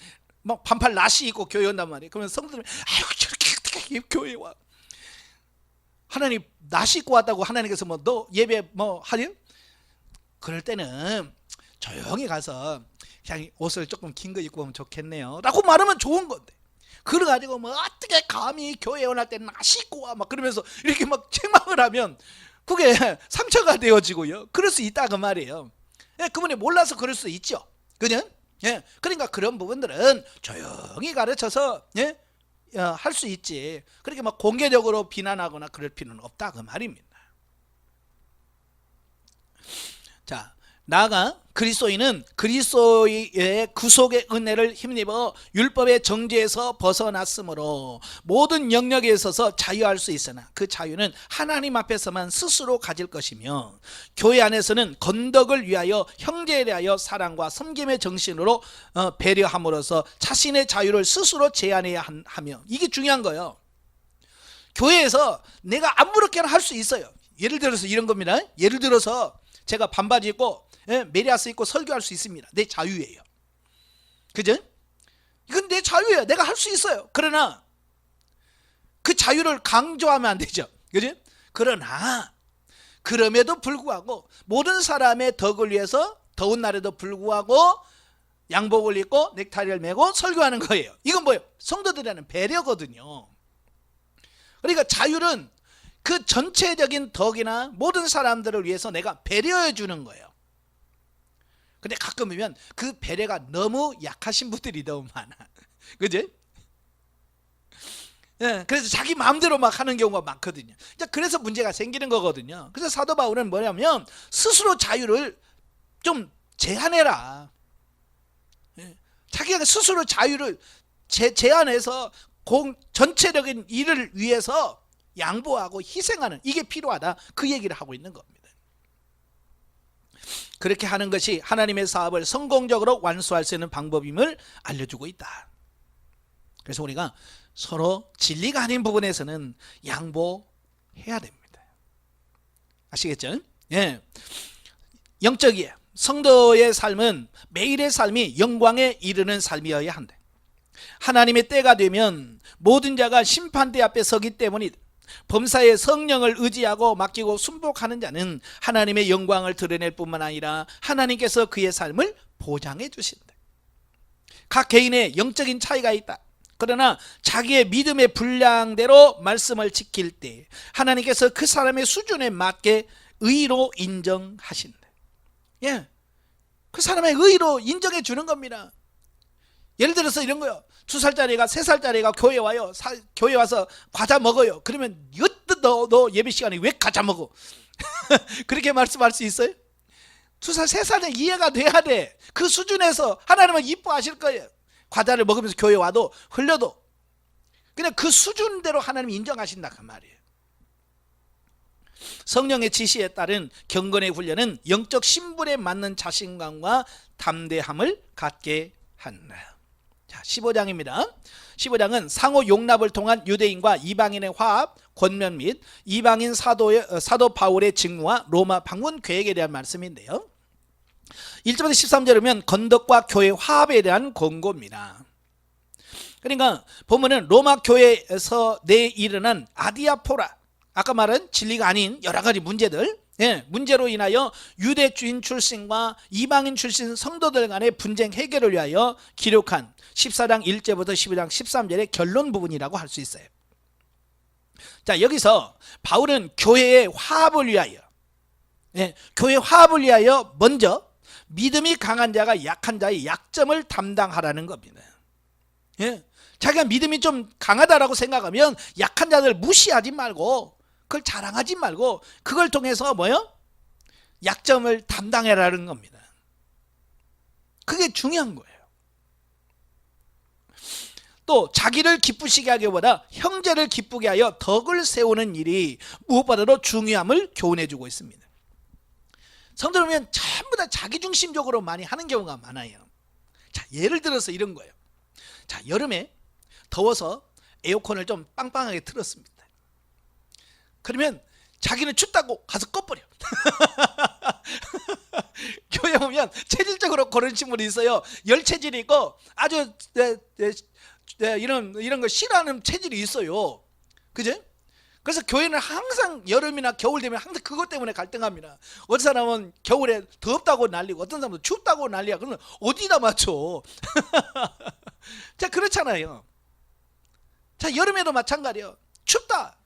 막 반팔 나시 입고 교회 온단 말이에요. 그러면 성도들은 아유 저렇게 어떻게 교회에 와. 하나님 나시 입고 왔다고 하나님께서 뭐 너 예배 뭐 하냐? 그럴 때는 조용히 가서 그냥 옷을 조금 긴 거 입고 오면 좋겠네요 라고 말하면 좋은 건데, 그래가지고 뭐 어떻게 감히 교회에 오날 때 나시 입고 와 막 그러면서 이렇게 막 책망을 하면 그게 상처가 되어지고요. 그럴 수 있다 그 말이에요. 예, 그분이 몰라서 그럴 수 있죠. 그냥 예, 그러니까 그런 부분들은 조용히 가르쳐서 예, 할 수 있지. 그렇게 막 공개적으로 비난하거나 그럴 필요는 없다 그 말입니다. 자, 나아가 그리스도인은 그리스도의 구속의 은혜를 힘입어 율법의 정죄에서 벗어났으므로 모든 영역에 있어서 자유할 수 있으나 그 자유는 하나님 앞에서만 스스로 가질 것이며 교회 안에서는 건덕을 위하여 형제에 대하여 사랑과 섬김의 정신으로 배려함으로써 자신의 자유를 스스로 제한해야 하며, 이게 중요한 거예요. 교회에서 내가 아무렇게나 할 수 있어요. 예를 들어서 이런 겁니다. 예를 들어서 제가 반바지 입고 메리아스 입고 설교할 수 있습니다. 내 자유예요. 그죠? 이건 내 자유예요. 내가 할 수 있어요. 그러나 그 자유를 강조하면 안 되죠. 그죠? 그러나 그럼에도 불구하고 모든 사람의 덕을 위해서 더운 날에도 불구하고 양복을 입고 넥타이를 메고 설교하는 거예요. 이건 뭐예요? 성도들이라는 배려거든요. 그러니까 자유는 그 전체적인 덕이나 모든 사람들을 위해서 내가 배려해 주는 거예요. 근데 가끔 보면 그 배려가 너무 약하신 분들이 너무 많아. 그죠? 예, 그래서 자기 마음대로 막 하는 경우가 많거든요. 그래서 문제가 생기는 거거든요. 그래서 사도 바울은 뭐냐면 스스로 자유를 좀 제한해라. 예, 자기가 스스로 자유를 제한해서 전체적인 일을 위해서 양보하고 희생하는, 이게 필요하다, 그 얘기를 하고 있는 겁니다. 그렇게 하는 것이 하나님의 사업을 성공적으로 완수할 수 있는 방법임을 알려주고 있다. 그래서 우리가 서로 진리가 아닌 부분에서는 양보해야 됩니다. 아시겠죠? 예. 영적이에요. 성도의 삶은 매일의 삶이 영광에 이르는 삶이어야 한다. 하나님의 때가 되면 모든 자가 심판대 앞에 서기 때문이다. 범사에 성령을 의지하고 맡기고 순복하는 자는 하나님의 영광을 드러낼 뿐만 아니라 하나님께서 그의 삶을 보장해 주신다. 각 개인의 영적인 차이가 있다. 그러나 자기의 믿음의 분량대로 말씀을 지킬 때 하나님께서 그 사람의 수준에 맞게 의로 인정하신다. 예, 그 사람의 의로 인정해 주는 겁니다. 예를 들어서 이런 거요. 2살짜리가 3살짜리가 교회 와요. 교회 와서 과자 먹어요. 그러면 여뜻 너 예배 시간에 왜 과자 먹어? 그렇게 말씀할 수 있어요? 2살 3살은 이해가 돼야 돼. 그 수준에서 하나님은 이뻐하실 거예요. 과자를 먹으면서 교회 와도 흘려도 그냥 그 수준대로 하나님 인정하신다 그 말이에요. 성령의 지시에 따른 경건의 훈련은 영적 신분에 맞는 자신감과 담대함을 갖게 한다. 자, 15장입니다. 15장은 상호 용납을 통한 유대인과 이방인의 화합, 권면 및 이방인 사도 바울의 직무와 로마 방문 계획에 대한 말씀인데요. 1절부터 13절이면 건덕과 교회 화합에 대한 권고입니다. 그러니까 보면은 로마 교회에서 일어난 아디아포라, 아까 말한 진리가 아닌 여러 가지 문제들, 문제로 인하여 유대주인 출신과 이방인 출신 성도들 간의 분쟁 해결을 위하여 기록한 14장 1절부터 15장 13절의 결론 부분이라고 할 수 있어요. 자, 여기서 바울은 교회의 화합을 위하여, 교회 화합을 위하여 먼저 믿음이 강한 자가 약한 자의 약점을 담당하라는 겁니다. 자기가 믿음이 좀 강하다라고 생각하면 약한 자들 무시하지 말고, 그걸 자랑하지 말고, 그걸 통해서 뭐요? 약점을 담당해라는 겁니다. 그게 중요한 거예요. 또 자기를 기쁘시게 하기보다 형제를 기쁘게 하여 덕을 세우는 일이 무엇보다도 중요함을 교훈해주고 있습니다. 성도들은 전부 다 자기중심적으로 많이 하는 경우가 많아요. 자, 예를 들어서 이런 거예요. 자, 여름에 더워서 에어컨을 좀 빵빵하게 틀었습니다. 그러면 자기는 춥다고 가서 꺼버려. 교회 보면 체질적으로 그런 친구들이 있어요. 열체질이 있고 아주 이런 거 싫어하는 체질이 있어요. 그죠? 그래서 교회는 항상 여름이나 겨울 되면 항상 그것 때문에 갈등합니다. 어떤 사람은 겨울에 덥다고 난리고 어떤 사람은 춥다고 난리야. 그러면 어디다 맞춰? 자, 그렇잖아요. 자, 여름에도 마찬가지예요. 춥다.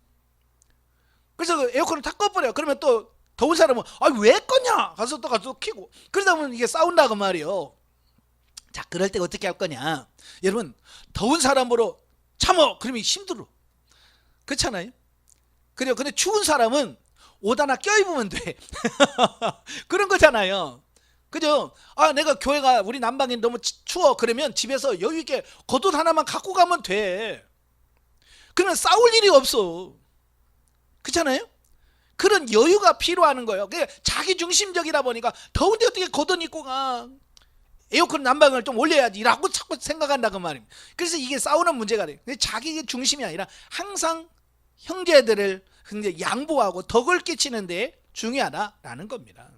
그래서 에어컨을 다 꺼버려. 그러면 또 더운 사람은 왜 꺼냐? 가서 또 켜고. 그러다 보면 이게 싸운다고 말이에요. 자, 그럴 때 어떻게 할 거냐? 여러분, 더운 사람으로 참어. 그러면 힘들어. 그렇잖아요. 그래요. 근데 추운 사람은 옷 하나 껴입으면 돼. 그런 거잖아요. 그죠? 내가 교회가 우리 남방이 너무 추워. 그러면 집에서 여유 있게 겉옷 하나만 갖고 가면 돼. 그러면 싸울 일이 없어. 그렇잖아요? 그런 여유가 필요한 거예요. 자기 중심적이다 보니까 더운데 어떻게 겉옷 입고 가? 에어컨 난방을 좀 올려야지 라고 자꾸 생각한다고 말입니다. 그래서 이게 싸우는 문제가 돼요. 자기 중심이 아니라 항상 형제들을 양보하고 덕을 끼치는 데 중요하다라는 겁니다.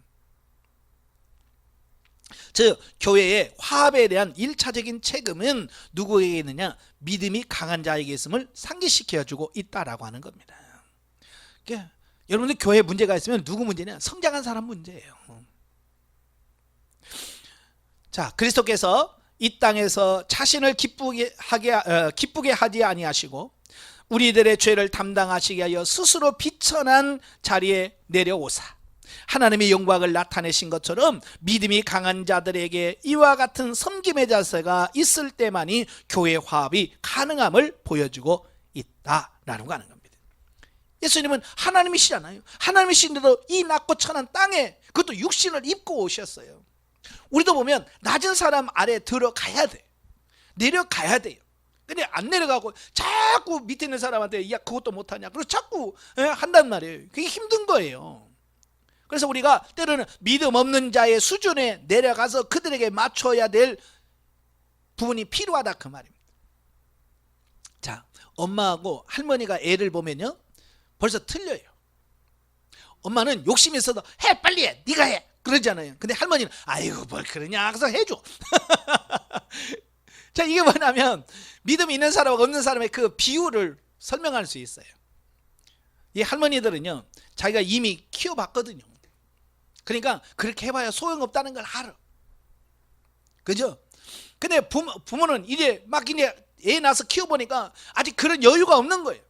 즉 교회의 화합에 대한 1차적인 책임은 누구에게 있느냐? 믿음이 강한 자에게 있음을 상기시켜주고 있다라고 하는 겁니다. 그러니까 여러분들 교회에 문제가 있으면 누구 문제냐? 성장한 사람 문제예요. 자, 그리스도께서 이 땅에서 자신을 기쁘게 하지 아니하시고 우리들의 죄를 담당하시게 하여 스스로 비천한 자리에 내려오사 하나님의 영광을 나타내신 것처럼 믿음이 강한 자들에게 이와 같은 섬김의 자세가 있을 때만이 교회 화합이 가능함을 보여주고 있다라는 거 하는 겁니다. 예수님은 하나님이시잖아요. 하나님이신데도 이 낮고 천한 땅에 그것도 육신을 입고 오셨어요. 우리도 보면 낮은 사람 아래 들어가야 돼. 내려가야 돼요. 근데 안 내려가고 자꾸 밑에 있는 사람한테 야 그것도 못하냐 그리고 자꾸 한단 말이에요. 그게 힘든 거예요. 그래서 우리가 때로는 믿음 없는 자의 수준에 내려가서 그들에게 맞춰야 될 부분이 필요하다 그 말입니다. 자, 엄마하고 할머니가 애를 보면요 벌써 틀려요. 엄마는 욕심이 있어도 해 빨리 해 네가 해 그러잖아요. 근데 할머니는 아이고 뭘 그러냐 그래서 해줘. 자, 이게 뭐냐면 믿음이 있는 사람과 없는 사람의 그 비율을 설명할 수 있어요. 이 할머니들은요 자기가 이미 키워봤거든요. 그러니까 그렇게 해봐야 소용없다는 걸 알아. 그죠? 근데 부모는 이제 막 이제 애 낳아서 키워보니까 아직 그런 여유가 없는 거예요.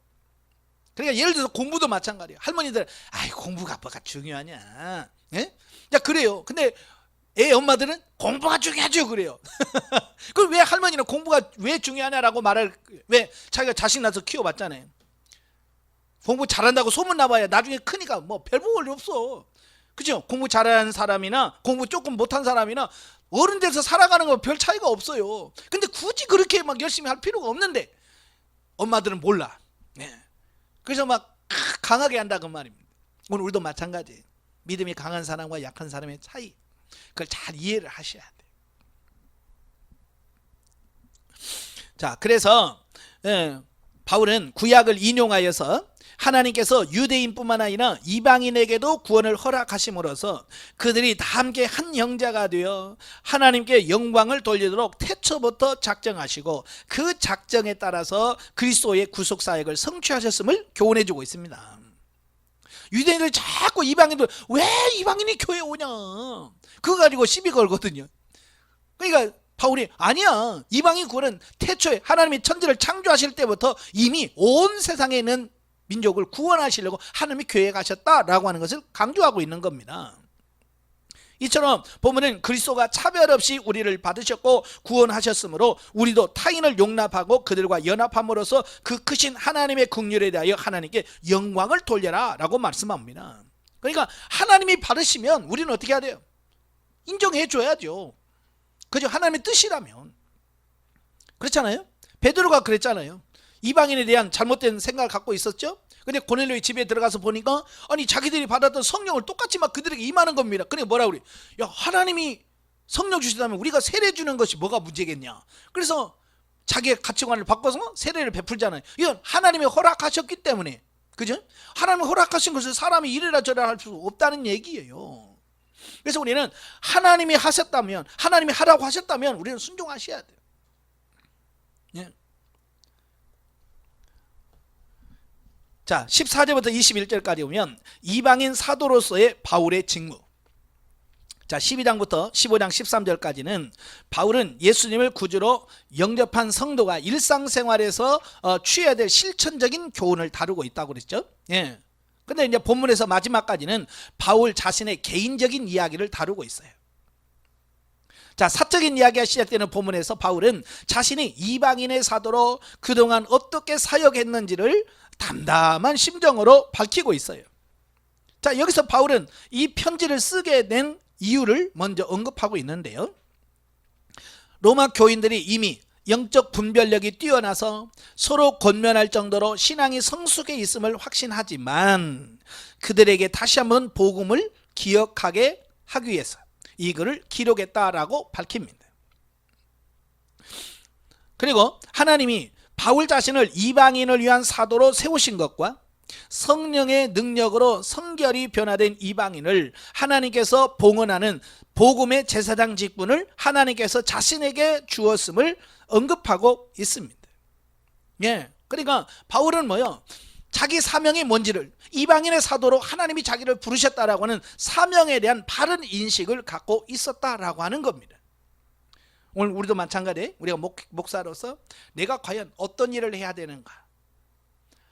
그러니까 예를 들어서 공부도 마찬가지예요. 할머니들 아이 공부가 뭐가 중요하냐. 예? 야 그래요. 근데 애 엄마들은 공부가 중요하죠 그래요. 그럼 왜 할머니는 공부가 왜 중요하냐라고 말을 왜 자기가 자식 낳아서 키워봤잖아요. 공부 잘한다고 소문 나봐야 나중에 크니까 뭐 별 볼 일 없어. 그죠? 공부 잘하는 사람이나 공부 조금 못한 사람이나 어른 돼서 살아가는 거 별 차이가 없어요. 근데 굳이 그렇게 막 열심히 할 필요가 없는데 엄마들은 몰라. 네. 그래서 막 강하게 한다 그 말입니다. 오늘 우리도 마찬가지. 믿음이 강한 사람과 약한 사람의 차이 그걸 잘 이해를 하셔야 돼요. 자, 그래서 바울은 구약을 인용하여서 하나님께서 유대인뿐만 아니라 이방인에게도 구원을 허락하심으로써 그들이 다 함께 한 형제가 되어 하나님께 영광을 돌리도록 태초부터 작정하시고 그 작정에 따라서 그리스도의 구속사역을 성취하셨음을 교훈해주고 있습니다. 유대인들 자꾸 이방인들 왜 이방인이 교회에 오냐 그거 가지고 시비 걸거든요. 그러니까 바울이 아니야 이방인 구원은 태초에 하나님이 천지를 창조하실 때부터 이미 온 세상에 있는 민족을 구원하시려고 하나님이 교회에 가셨다라고 하는 것을 강조하고 있는 겁니다. 이처럼 보면은 그리스도가 차별 없이 우리를 받으셨고 구원하셨으므로 우리도 타인을 용납하고 그들과 연합함으로써 그 크신 하나님의 긍휼에 대하여 하나님께 영광을 돌려라 라고 말씀합니다. 그러니까 하나님이 받으시면 우리는 어떻게 해야 돼요? 인정해 줘야죠. 그죠? 하나님의 뜻이라면. 그렇잖아요? 베드로가 그랬잖아요. 이방인에 대한 잘못된 생각을 갖고 있었죠. 근데 고넬료의 집에 들어가서 보니까 아니 자기들이 받았던 성령을 똑같이 막 그들에게 임하는 겁니다. 그러니까 뭐라 그래? 야 하나님이 성령 주시다면 우리가 세례 주는 것이 뭐가 문제겠냐. 그래서 자기의 가치관을 바꿔서 세례를 베풀잖아요. 이건 하나님이 허락하셨기 때문에. 그죠? 하나님이 허락하신 것을 사람이 이래라 저래라 할 수 없다는 얘기예요. 그래서 우리는 하나님이 하셨다면 하나님이 하라고 하셨다면 우리는 순종하셔야 돼요. 예. 자, 14절부터 21절까지 보면 이방인 사도로서의 바울의 직무. 자, 12장부터 15장 13절까지는 바울은 예수님을 구주로 영접한 성도가 일상생활에서 취해야 될 실천적인 교훈을 다루고 있다고 그랬죠. 예. 근데 이제 본문에서 마지막까지는 바울 자신의 개인적인 이야기를 다루고 있어요. 자, 사적인 이야기가 시작되는 본문에서 바울은 자신이 이방인의 사도로 그동안 어떻게 사역했는지를 담담한 심정으로 밝히고 있어요. 자, 여기서 바울은 이 편지를 쓰게 된 이유를 먼저 언급하고 있는데요. 로마 교인들이 이미 영적 분별력이 뛰어나서 서로 권면할 정도로 신앙이 성숙해 있음을 확신하지만 그들에게 다시 한번 복음을 기억하게 하기 위해서 이 글을 기록했다라고 밝힙니다. 그리고 하나님이 바울 자신을 이방인을 위한 사도로 세우신 것과 성령의 능력으로 성결이 변화된 이방인을 하나님께서 봉헌하는 복음의 제사장 직분을 하나님께서 자신에게 주었음을 언급하고 있습니다. 예, 그러니까 바울은 뭐요? 자기 사명이 뭔지를, 이방인의 사도로 하나님이 자기를 부르셨다라고 하는 사명에 대한 바른 인식을 갖고 있었다라고 하는 겁니다. 오늘 우리도 마찬가지, 우리가 목사로서 내가 과연 어떤 일을 해야 되는가,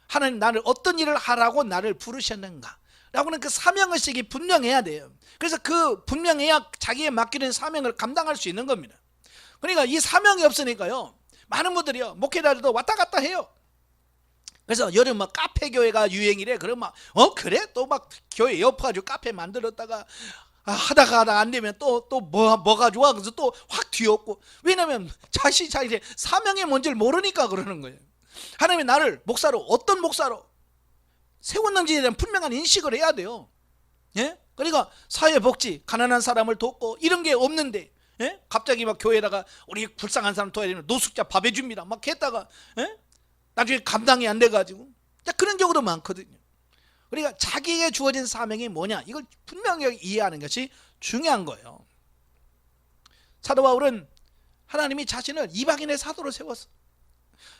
하나님 나를 어떤 일을 하라고 나를 부르셨는가 라고는 그 사명의식이 분명해야 돼요. 그래서 그 분명해야 자기의 맡기는 사명을 감당할 수 있는 겁니다. 그러니까 이 사명이 없으니까요, 많은 분들이요 목회자들도 왔다 갔다 해요. 그래서 여름 막 카페 교회가 유행이래. 그럼 막 그래? 또 막 교회 엎어가지고 카페 만들었다가 하다가 안 되면 또 뭐가 좋아? 그래서 또 확 뒤엎고. 왜냐면 자신이 사명이 뭔지를 모르니까 그러는 거예요. 하나님이 나를 목사로, 어떤 목사로 세웠는지에 대한 분명한 인식을 해야 돼요. 예? 그러니까 사회복지, 가난한 사람을 돕고 이런 게 없는데, 예? 갑자기 막 교회에다가 우리 불쌍한 사람 도와야 되는 노숙자 밥 해줍니다 막 했다가, 예? 나중에 감당이 안 돼가지고 그런 경우도 많거든요. 그러니까 자기에게 주어진 사명이 뭐냐, 이걸 분명하게 이해하는 것이 중요한 거예요. 사도 바울은 하나님이 자신을 이방인의 사도로 세웠어.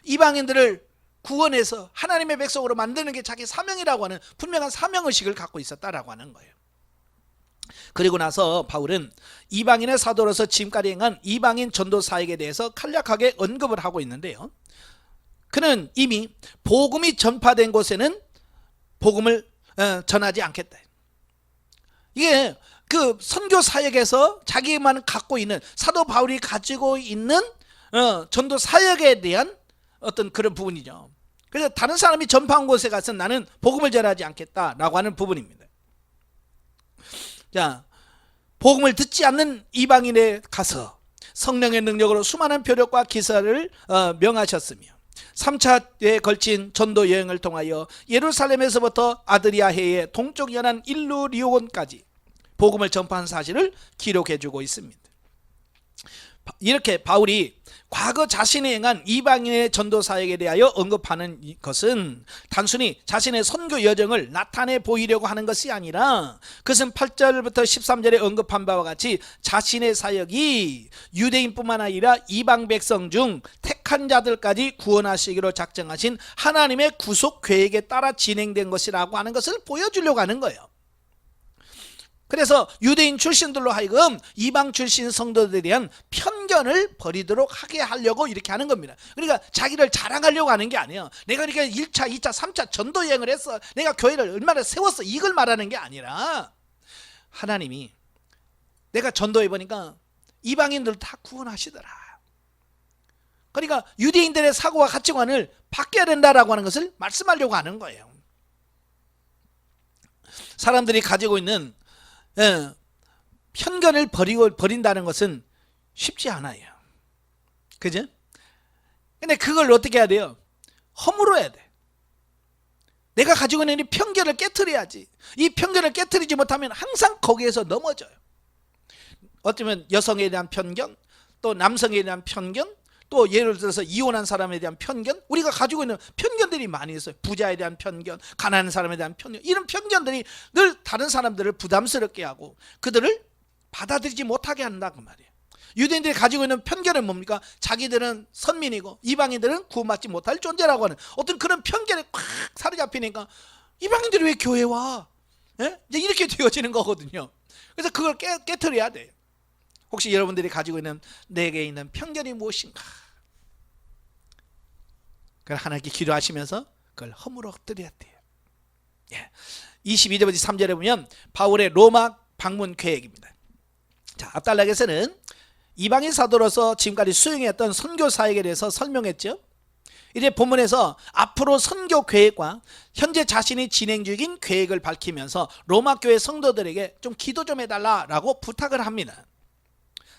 이방인들을 구원해서 하나님의 백성으로 만드는 게 자기 사명이라고 하는 분명한 사명의식을 갖고 있었다라고 하는 거예요. 그리고 나서 바울은 이방인의 사도로서 지금까지 행한 이방인 전도 사역에 대해서 간략하게 언급을 하고 있는데요, 그는 이미 복음이 전파된 곳에는 복음을 전하지 않겠다. 이게 그 선교 사역에서 자기만 갖고 있는, 사도 바울이 가지고 있는 전도 사역에 대한 어떤 그런 부분이죠. 그래서 다른 사람이 전파한 곳에 가서 나는 복음을 전하지 않겠다라고 하는 부분입니다. 자, 복음을 듣지 않는 이방인에 가서 성령의 능력으로 수많은 표적과 기사를 명하셨으며 3차에 걸친 전도 여행을 통하여 예루살렘에서부터 아드리아해의 동쪽 연안 일루리온까지 복음을 전파한 사실을 기록해주고 있습니다. 이렇게 바울이 과거 자신이 행한 이방인의 전도 사역에 대하여 언급하는 것은 단순히 자신의 선교 여정을 나타내 보이려고 하는 것이 아니라, 그것은 8절부터 13절에 언급한 바와 같이 자신의 사역이 유대인뿐만 아니라 이방 백성 중 택한 자들까지 구원하시기로 작정하신 하나님의 구속 계획에 따라 진행된 것이라고 하는 것을 보여주려고 하는 거예요. 그래서 유대인 출신들로 하여금 이방 출신 성도들에 대한 편견을 버리도록 하게 하려고 이렇게 하는 겁니다. 그러니까 자기를 자랑하려고 하는 게 아니에요. 내가 이렇게 1차, 2차, 3차 전도 여행을 했어, 내가 교회를 얼마나 세웠어, 이걸 말하는 게 아니라, 하나님이 내가 전도해 보니까 이방인들 다 구원하시더라. 그러니까 유대인들의 사고와 가치관을 바뀌어야 된다라고 하는 것을 말씀하려고 하는 거예요. 사람들이 가지고 있는 편견을 버린다는 것은 쉽지 않아요. 그죠? 근데 그걸 어떻게 해야 돼요? 허물어야 돼. 내가 가지고 있는 이 편견을 깨트려야지. 이 편견을 깨트리지 못하면 항상 거기에서 넘어져요. 어쩌면 여성에 대한 편견, 또 남성에 대한 편견, 또 예를 들어서 이혼한 사람에 대한 편견, 우리가 가지고 있는 편견들이 많이 있어요. 부자에 대한 편견, 가난한 사람에 대한 편견, 이런 편견들이 늘 다른 사람들을 부담스럽게 하고 그들을 받아들이지 못하게 한다 그 말이에요. 유대인들이 가지고 있는 편견은 뭡니까? 자기들은 선민이고 이방인들은 구원받지 못할 존재라고 하는 어떤 그런 편견에 꽉 사로잡히니까 이방인들이 왜 교회 와? 예? 이제 이렇게 되어지는 거거든요. 그래서 그걸 깨트려야 돼요. 혹시 여러분들이 가지고 있는 내게 있는 편견이 무엇인가? 그걸 하나님께 기도하시면서 그걸 허물어뜨려야 돼요. 예. 22절부터 3절에 보면 바울의 로마 방문 계획입니다. 자, 앞단락에서는 이방인 사도로서 지금까지 수행했던 선교 사역에 대해서 설명했죠. 이제 본문에서 앞으로 선교 계획과 현재 자신이 진행 중인 계획을 밝히면서 로마 교회 성도들에게 좀 기도 좀 해달라라고 부탁을 합니다.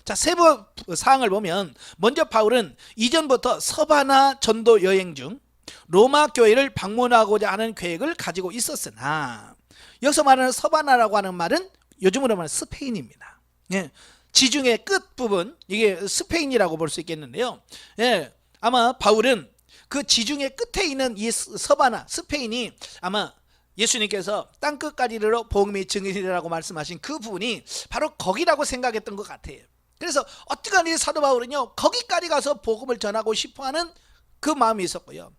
자, 세부 사항을 보면 먼저 바울은 이전부터 서바나 전도 여행 중 로마 교회를 방문하고자 하는 계획을 가지고 있었으나, 여기서 말하는 서바나라고 하는 말은 요즘으로 말하는 스페인입니다. 예, 지중해 끝부분, 이게 스페인이라고 볼 수 있겠는데요. 예, 아마 바울은 그 지중해 끝에 있는 이 서바나 스페인이 아마 예수님께서 땅끝까지로 복음의 증인이라고 말씀하신 그 부분이 바로 거기라고 생각했던 것 같아요. 그래서 어떻게 이 사도 바울은요 거기까지 가서 복음을 전하고 싶어하는 그 마음이 있었고요.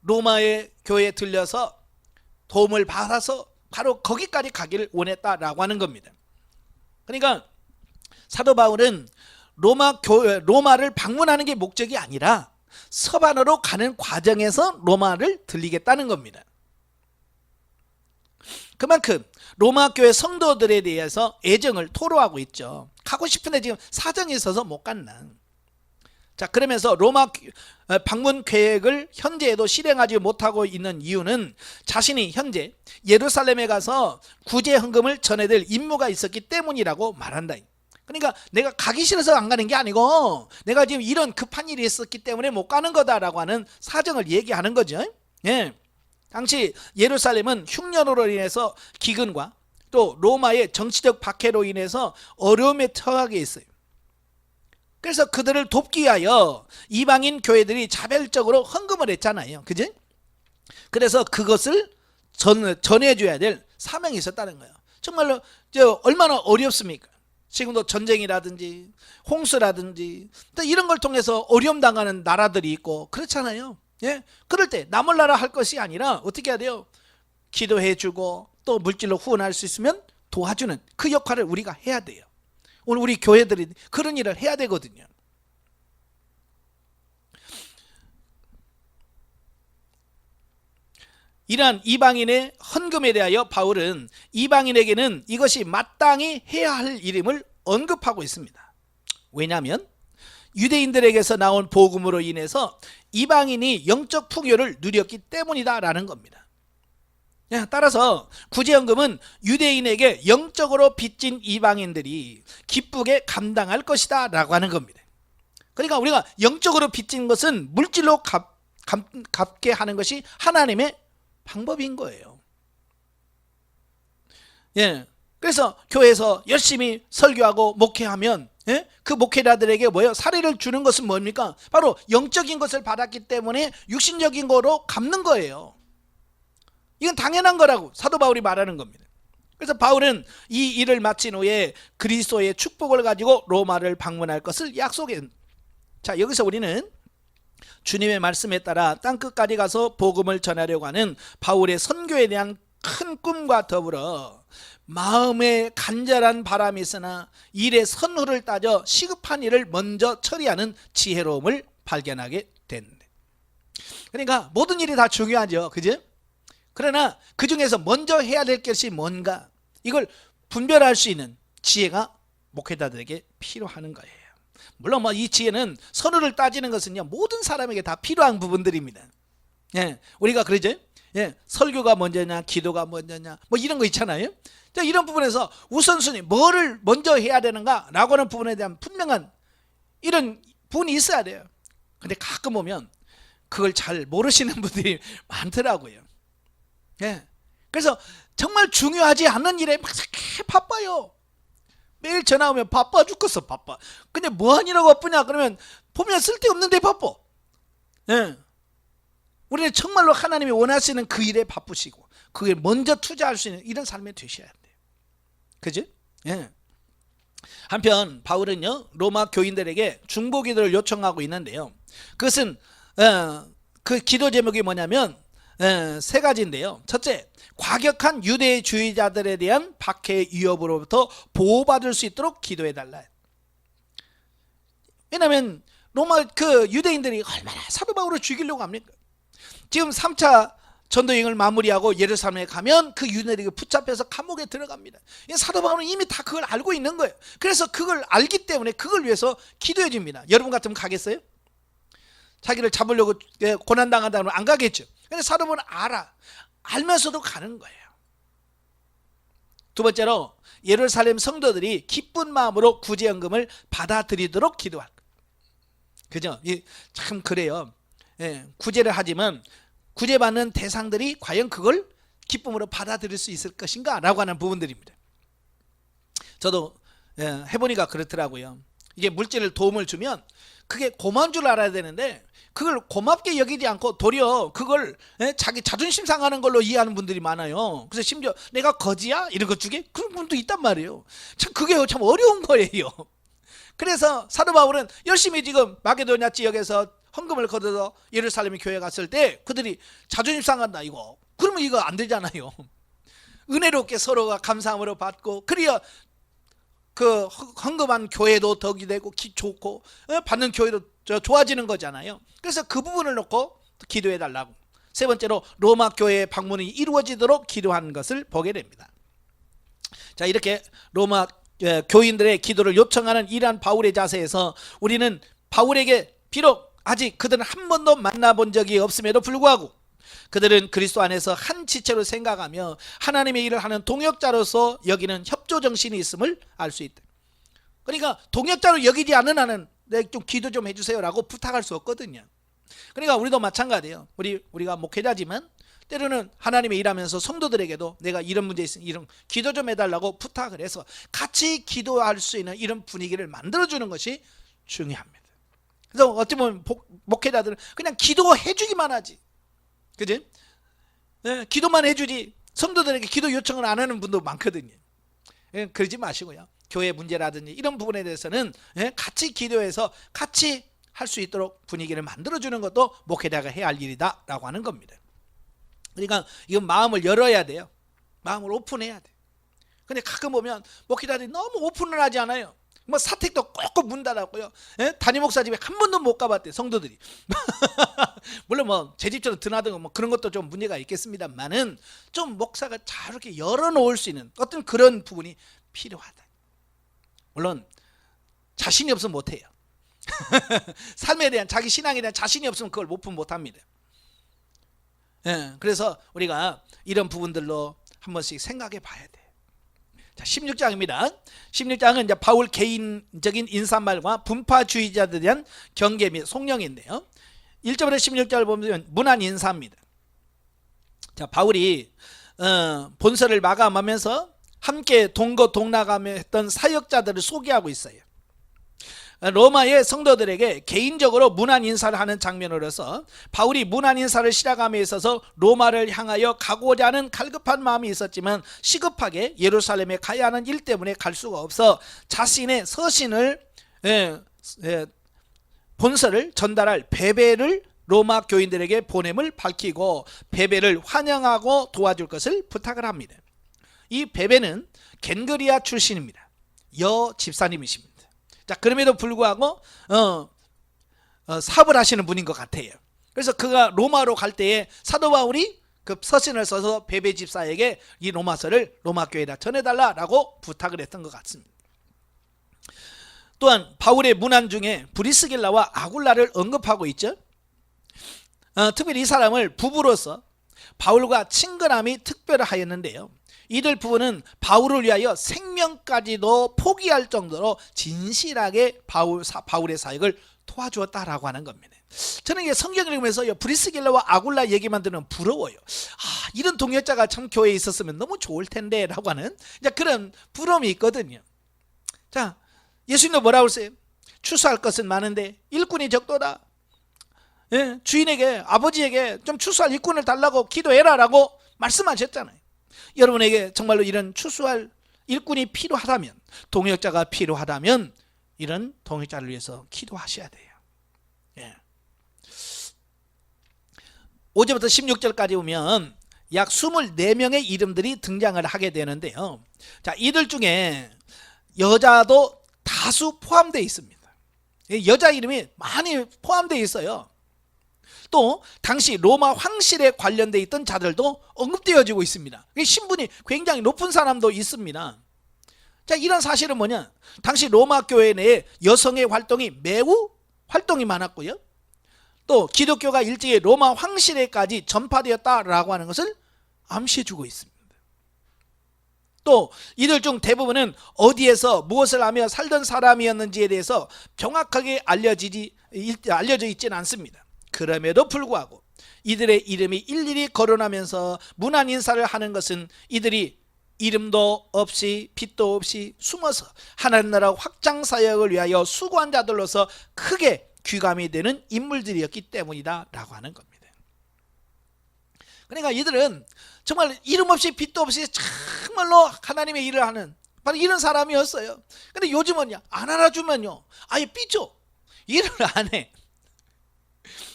로마의 교회에 들려서 도움을 받아서 바로 거기까지 가기를 원했다라고 하는 겁니다. 그러니까 사도 바울은 로마를 방문하는 게 목적이 아니라 서반으로 가는 과정에서 로마를 들리겠다는 겁니다. 그만큼 로마 교회 성도들에 대해서 애정을 토로하고 있죠. 가고 싶은데 지금 사정이 있어서 못 갔나. 자, 그러면서 로마 방문 계획을 현재에도 실행하지 못하고 있는 이유는 자신이 현재 예루살렘에 가서 구제 헌금을 전해드릴 임무가 있었기 때문이라고 말한다. 그러니까 내가 가기 싫어서 안 가는 게 아니고 내가 지금 이런 급한 일이 있었기 때문에 못 가는 거다라고 하는 사정을 얘기하는 거죠. 예. 당시 예루살렘은 흉년으로 인해서 기근과 또 로마의 정치적 박해로 인해서 어려움에 처하게 있어요. 그래서 그들을 돕기 위하여 이방인 교회들이 자발적으로 헌금을 했잖아요. 그지? 그래서 그것을 전해줘야 될 사명이 있었다는 거예요. 정말로 얼마나 어렵습니까? 지금도 전쟁이라든지 홍수라든지 또 이런 걸 통해서 어려움 당하는 나라들이 있고 그렇잖아요. 예? 그럴 때 나 몰라라 할 것이 아니라 어떻게 해야 돼요? 기도해주고 또 물질로 후원할 수 있으면 도와주는 그 역할을 우리가 해야 돼요. 오늘 우리 교회들이 그런 일을 해야 되거든요. 이러한 이방인의 헌금에 대하여 바울은 이방인에게는 이것이 마땅히 해야 할 일임을 언급하고 있습니다. 왜냐하면 유대인들에게서 나온 복음으로 인해서 이방인이 영적 풍요를 누렸기 때문이다라는 겁니다. 따라서 구제헌금은 유대인에게 영적으로 빚진 이방인들이 기쁘게 감당할 것이다 라고 하는 겁니다. 그러니까 우리가 영적으로 빚진 것은 물질로 갚게 하는 것이 하나님의 방법인 거예요. 예. 그래서 교회에서 열심히 설교하고 목회하면 그 목회자들에게 뭐예요? 사례를 주는 것은 뭡니까? 바로 영적인 것을 받았기 때문에 육신적인 거로 갚는 거예요. 이건 당연한 거라고 사도 바울이 말하는 겁니다. 그래서 바울은 이 일을 마친 후에 그리스도의 축복을 가지고 로마를 방문할 것을 약속했. 자, 여기서 우리는 주님의 말씀에 따라 땅끝까지 가서 복음을 전하려고 하는 바울의 선교에 대한 큰 꿈과 더불어 마음에 간절한 바람이 있으나 일의 선후를 따져 시급한 일을 먼저 처리하는 지혜로움을 발견하게 됐는데, 그러니까 모든 일이 다 중요하죠. 그죠? 그러나 그 중에서 먼저 해야 될 것이 뭔가, 이걸 분별할 수 있는 지혜가 목회자들에게 필요한 거예요. 물론 이 지혜는 선후를 따지는 것은요 모든 사람에게 다 필요한 부분들입니다. 예, 우리가 그러죠. 예, 설교가 먼저냐 기도가 먼저냐 이런 거 있잖아요. 자, 이런 부분에서 우선순위 뭐를 먼저 해야 되는가 라고 하는 부분에 대한 분명한 이런 부분이 있어야 돼요. 근데 가끔 보면 그걸 잘 모르시는 분들이 많더라고요. 예, 그래서 정말 중요하지 않은 일에 막 바빠요. 매일 전화 오면 바빠 죽겠어. 바빠. 근데 뭐하니라고 바쁘냐 그러면 보면 쓸데없는데 바빠. 예. 우리는 정말로 하나님이 원하시는 그 일에 바쁘시고 그게 먼저 투자할 수 있는 이런 삶이 되셔야 돼요. 그죠? 예. 한편 바울은요 로마 교인들에게 중보기도를 요청하고 있는데요. 그것은 그 기도 제목이 뭐냐면 세 가지인데요. 첫째, 과격한 유대주의자들에 대한 박해의 위협으로부터 보호받을 수 있도록 기도해달라. 왜냐하면 로마 그 유대인들이 얼마나 사도 바울을 죽이려고 합니까? 지금 3차 전도여행을 마무리하고 예루살렘에 가면 그 유대인들이 붙잡혀서 감옥에 들어갑니다. 사도 바울은 이미 다 그걸 알고 있는 거예요. 그래서 그걸 알기 때문에 그걸 위해서 기도해 줍니다. 여러분 같으면 가겠어요? 자기를 잡으려고 고난당한다면 안 가겠죠. 근데 사도 바울은 알면서도 가는 거예요. 두 번째로 예루살렘 성도들이 기쁜 마음으로 구제연금을 받아들이도록 기도할 거예요. 그죠? 참 그래요. 예, 구제를 하지만 구제받는 대상들이 과연 그걸 기쁨으로 받아들일 수 있을 것인가 라고 하는 부분들입니다. 저도 해보니까 그렇더라고요. 이게 물질을 도움을 주면 그게 고마운 줄 알아야 되는데 그걸 고맙게 여기지 않고 도리어 그걸 자기 자존심 상하는 걸로 이해하는 분들이 많아요. 그래서 심지어 내가 거지야? 이런 것 중에 그런 분도 있단 말이에요. 참 그게 참 어려운 거예요. 그래서 사도 바울은 열심히 지금 마게도냐 지역에서 헌금을 걷어서 예루살렘 교회 갔을 때 그들이 자존심 상한다 이거. 그러면 이거 안 되잖아요. 은혜롭게 서로가 감사함으로 받고 그래야 그 헌금한 교회도 덕이 되고 좋고 받는 교회도 좋아지는 거잖아요. 그래서 그 부분을 놓고 기도해 달라고. 세 번째로 로마 교회의 방문이 이루어지도록 기도한 것을 보게 됩니다. 자, 이렇게 로마 교인들의 기도를 요청하는 이러한 바울의 자세에서 우리는 바울에게 비록 아직 그들은 한 번도 만나본 적이 없음에도 불구하고 그들은 그리스도 안에서 한 지체로 생각하며 하나님의 일을 하는 동역자로서 여기는 협조 정신이 있음을 알 수 있다. 그러니까 동역자로 여기지 않는 한은 좀 기도 좀 해주세요라고 부탁할 수 없거든요. 그러니까 우리도 마찬가지예요. 우리가 목회자지만 때로는 하나님의 일하면서 성도들에게도 내가 이런 문제 있으니 이런 기도 좀 해달라고 부탁을 해서 같이 기도할 수 있는 이런 분위기를 만들어주는 것이 중요합니다. 그래서 어찌 보면 목회자들은 그냥 기도해 주기만 하지, 그지? 네, 기도만 해주지 성도들에게 기도 요청을 안 하는 분도 많거든요. 네, 그러지 마시고요. 교회 문제라든지 이런 부분에 대해서는 같이 기도해서 같이 할 수 있도록 분위기를 만들어주는 것도 목회자가 해야 할 일이다 라고 하는 겁니다. 그러니까 이건 마음을 열어야 돼요. 마음을 오픈해야 돼. 근데 가끔 보면 목회자들이 너무 오픈을 하지 않아요. 뭐 사택도 꼭꼭 문 닫았고요. 담임 목사 집에 한 번도 못 가봤대 성도들이. 물론 뭐 제 집처럼 드나든 뭐 그런 것도 좀 문제가 있겠습니다만은 좀 목사가 잘 이렇게 열어놓을 수 있는 어떤 그런 부분이 필요하다. 물론 자신이 없으면 못해요. 삶에 대한 자기 신앙에 대한 자신이 없으면 그걸 오픈 못합니다. 그래서 우리가 이런 부분들로 한 번씩 생각해 봐야 돼. 자, 16장입니다. 16장은 이제 바울 개인적인 인사말과 분파주의자들에 대한 경계 및 속령인데요. 1절부터 16절 보면 문안 인사입니다. 자, 바울이 본서를 마감하면서 함께 동거 동락하며 했던 사역자들을 소개하고 있어요. 로마의 성도들에게 개인적으로 문안 인사를 하는 장면으로서 바울이 문안 인사를 시작함에 있어서 로마를 향하여 가고자 하는 갈급한 마음이 있었지만 시급하게 예루살렘에 가야 하는 일 때문에 갈 수가 없어 자신의 서신을 본서를 전달할 베베를 로마 교인들에게 보냄을 밝히고 베베를 환영하고 도와줄 것을 부탁을 합니다. 이 베베는 겐그리아 출신입니다. 여 집사님이십니다. 자, 그럼에도 불구하고 사업을 하시는 분인 것 같아요. 그래서 그가 로마로 갈 때에 사도 바울이 그 서신을 써서 베베 집사에게 이 로마서를 로마 교회에다 전해달라라고 부탁을 했던 것 같습니다. 또한 바울의 문안 중에 브리스길라와 아굴라를 언급하고 있죠. 특별히 이 사람을 부부로서 바울과 친근함이 특별하였는데요. 이들 부부는 바울을 위하여 생명까지도 포기할 정도로 진실하게 바울의 사역을 도와주었다라고 하는 겁니다. 저는 이게 성경을 읽으면서 브리스길라와 아굴라 얘기만 들으면 부러워요. 이런 동역자가 참 교회에 있었으면 너무 좋을 텐데 라고 하는 그런 부러움이 있거든요. 자, 예수님도 뭐라고 했어요? 추수할 것은 많은데 일꾼이 적도다. 주인에게 아버지에게 좀 추수할 일꾼을 달라고 기도해라 라고 말씀하셨잖아요. 여러분에게 정말로 이런 추수할 일꾼이 필요하다면, 동역자가 필요하다면 이런 동역자를 위해서 기도하셔야 돼요. 5절부터 16절까지 보면 약 24명의 이름들이 등장을 하게 되는데요. 자, 이들 중에 여자도 다수 포함되어 있습니다. 여자 이름이 많이 포함되어 있어요. 또 당시 로마 황실에 관련되어 있던 자들도 언급되어지고 있습니다. 신분이 굉장히 높은 사람도 있습니다. 자, 이런 사실은 뭐냐? 당시 로마 교회 내에 여성의 활동이 매우 활동이 많았고요. 또 기독교가 일찍이 로마 황실에까지 전파되었다라고 하는 것을 암시해주고 있습니다. 또 이들 중 대부분은 어디에서 무엇을 하며 살던 사람이었는지에 대해서 정확하게 알려져 있지는 않습니다. 그럼에도 불구하고 이들의 이름이 일일이 거론하면서 문안 인사를 하는 것은 이들이 이름도 없이 빛도 없이 숨어서 하나님 나라 확장 사역을 위하여 수고한 자들로서 크게 귀감이 되는 인물들이었기 때문이다 라고 하는 겁니다. 그러니까 이들은 정말 이름 없이 빛도 없이 정말로 하나님의 일을 하는 바로 이런 사람이었어요. 근데 요즘은요, 안 알아주면요 아예 삐져. 일을 안 해.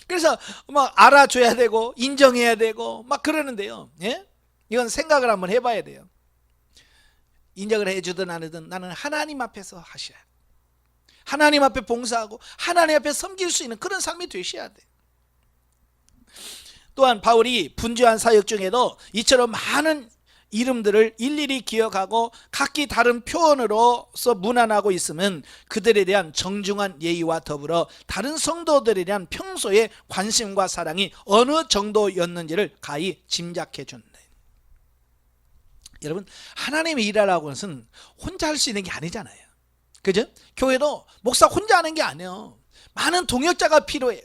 그래서 막 알아줘야 되고 인정해야 되고 막 그러는데요. 예? 이건 생각을 한번 해봐야 돼요. 인정을 해주든 안 해든 나는 하나님 앞에서 하셔야 돼. 하나님 앞에 봉사하고 하나님 앞에 섬길 수 있는 그런 삶이 되셔야 돼. 또한 바울이 분주한 사역 중에도 이처럼 많은 이름들을 일일이 기억하고 각기 다른 표현으로서 문안하고 있으면 그들에 대한 정중한 예의와 더불어 다른 성도들에 대한 평소의 관심과 사랑이 어느 정도였는지를 가히 짐작해 준다. 여러분, 하나님의 일하라고 해서는 혼자 할 수 있는 게 아니잖아요. 그죠? 교회도 목사 혼자 하는 게 아니에요. 많은 동역자가 필요해.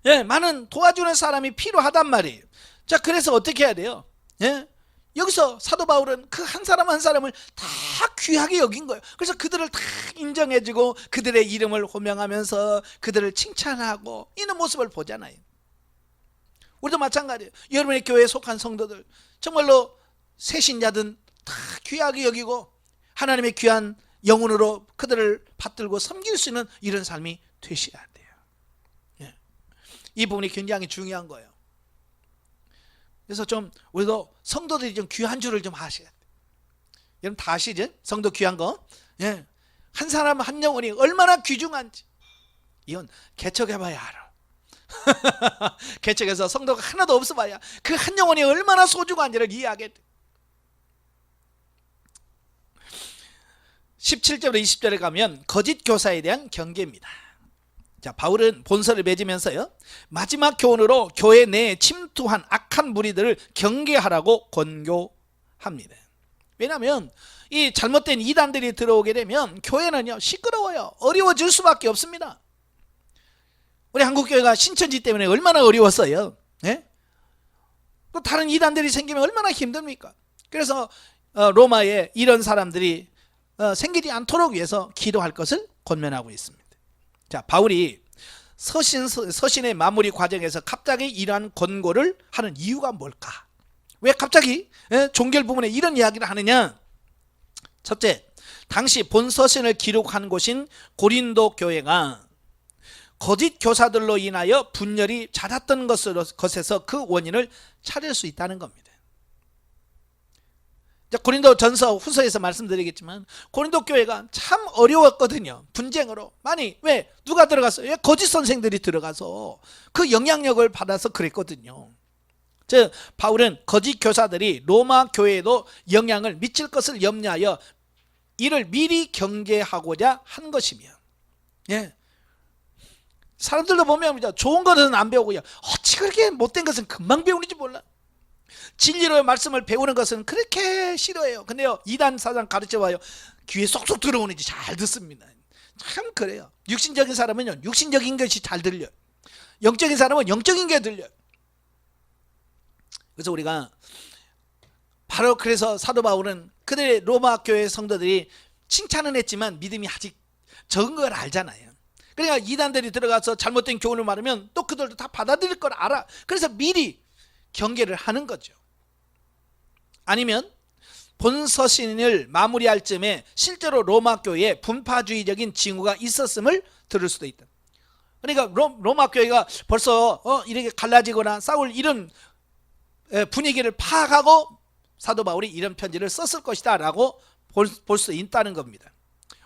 예, 많은 도와주는 사람이 필요하단 말이에요. 자, 그래서 어떻게 해야 돼요? 예? 여기서 사도 바울은 그 한 사람 한 사람을 다 귀하게 여긴 거예요. 그래서 그들을 다 인정해주고 그들의 이름을 호명하면서 그들을 칭찬하고 이런 모습을 보잖아요. 우리도 마찬가지예요. 여러분의 교회에 속한 성도들 정말로 새신자든 다 귀하게 여기고 하나님의 귀한 영혼으로 그들을 받들고 섬길 수 있는 이런 삶이 되셔야 돼요. 예. 이 부분이 굉장히 중요한 거예요. 그래서 좀 우리도 성도들이 좀 귀한 줄을 좀 아셔야 돼요. 여러분 다 아시죠? 성도 귀한 거. 예. 한 사람 한 영혼이 얼마나 귀중한지 이건 개척해봐야 알아. 개척해서 성도가 하나도 없어봐야 그 한 영혼이 얼마나 소중한지를 이해하게 돼. 17절부터 20절에 가면 거짓 교사에 대한 경계입니다. 자, 바울은 본서를 맺으면서요 마지막 교훈으로 교회 내에 침투한 악한 무리들을 경계하라고 권고합니다. 왜냐하면 이 잘못된 이단들이 들어오게 되면 교회는요 시끄러워요. 어려워질 수밖에 없습니다. 우리 한국교회가 신천지 때문에 얼마나 어려웠어요. 네? 또 다른 이단들이 생기면 얼마나 힘듭니까? 그래서 로마에 이런 사람들이 생기지 않도록 위해서 기도할 것을 권면하고 있습니다. 자, 바울이 서신의 마무리 과정에서 갑자기 이러한 권고를 하는 이유가 뭘까? 왜 갑자기 종결 부분에 이런 이야기를 하느냐? 첫째, 당시 본 서신을 기록한 곳인 고린도 교회가 거짓 교사들로 인하여 분열이 잦았던 것에서 그 원인을 찾을 수 있다는 겁니다. 고린도 전서 후서에서 말씀드리겠지만 고린도 교회가 참 어려웠거든요. 분쟁으로 많이. 왜? 누가 들어갔어요? 왜? 거짓 선생들이 들어가서 그 영향력을 받아서 그랬거든요. 즉 바울은 거짓 교사들이 로마 교회에도 영향을 미칠 것을 염려하여 이를 미리 경계하고자 한 것이며, 예. 사람들도 보면 좋은 것은 안 배우고요 어찌 그렇게 못된 것은 금방 배우는지 몰라. 진리로의 말씀을 배우는 것은 그렇게 싫어해요. 근데요 이단 사상 가르쳐봐요 귀에 쏙쏙 들어오는지 잘 듣습니다. 참 그래요. 육신적인 사람은요 육신적인 것이 잘 들려요. 영적인 사람은 영적인 게 들려요. 그래서 우리가 바로 그래서 사도 바울은 그들의 로마 교회 성도들이 칭찬은 했지만 믿음이 아직 적은 걸 알잖아요. 그러니까 이단들이 들어가서 잘못된 교훈을 말하면 또 그들도 다 받아들일 걸 알아. 그래서 미리 경계를 하는 거죠. 아니면 본 서신을 마무리할 쯤에 실제로 로마 교회에 분파주의적인 징후가 있었음을 들을 수도 있다. 그러니까 로마 교회가 벌써 이렇게 갈라지거나 싸울 이런 분위기를 파악하고 사도 바울이 이런 편지를 썼을 것이다 라고 볼 수 있다는 겁니다.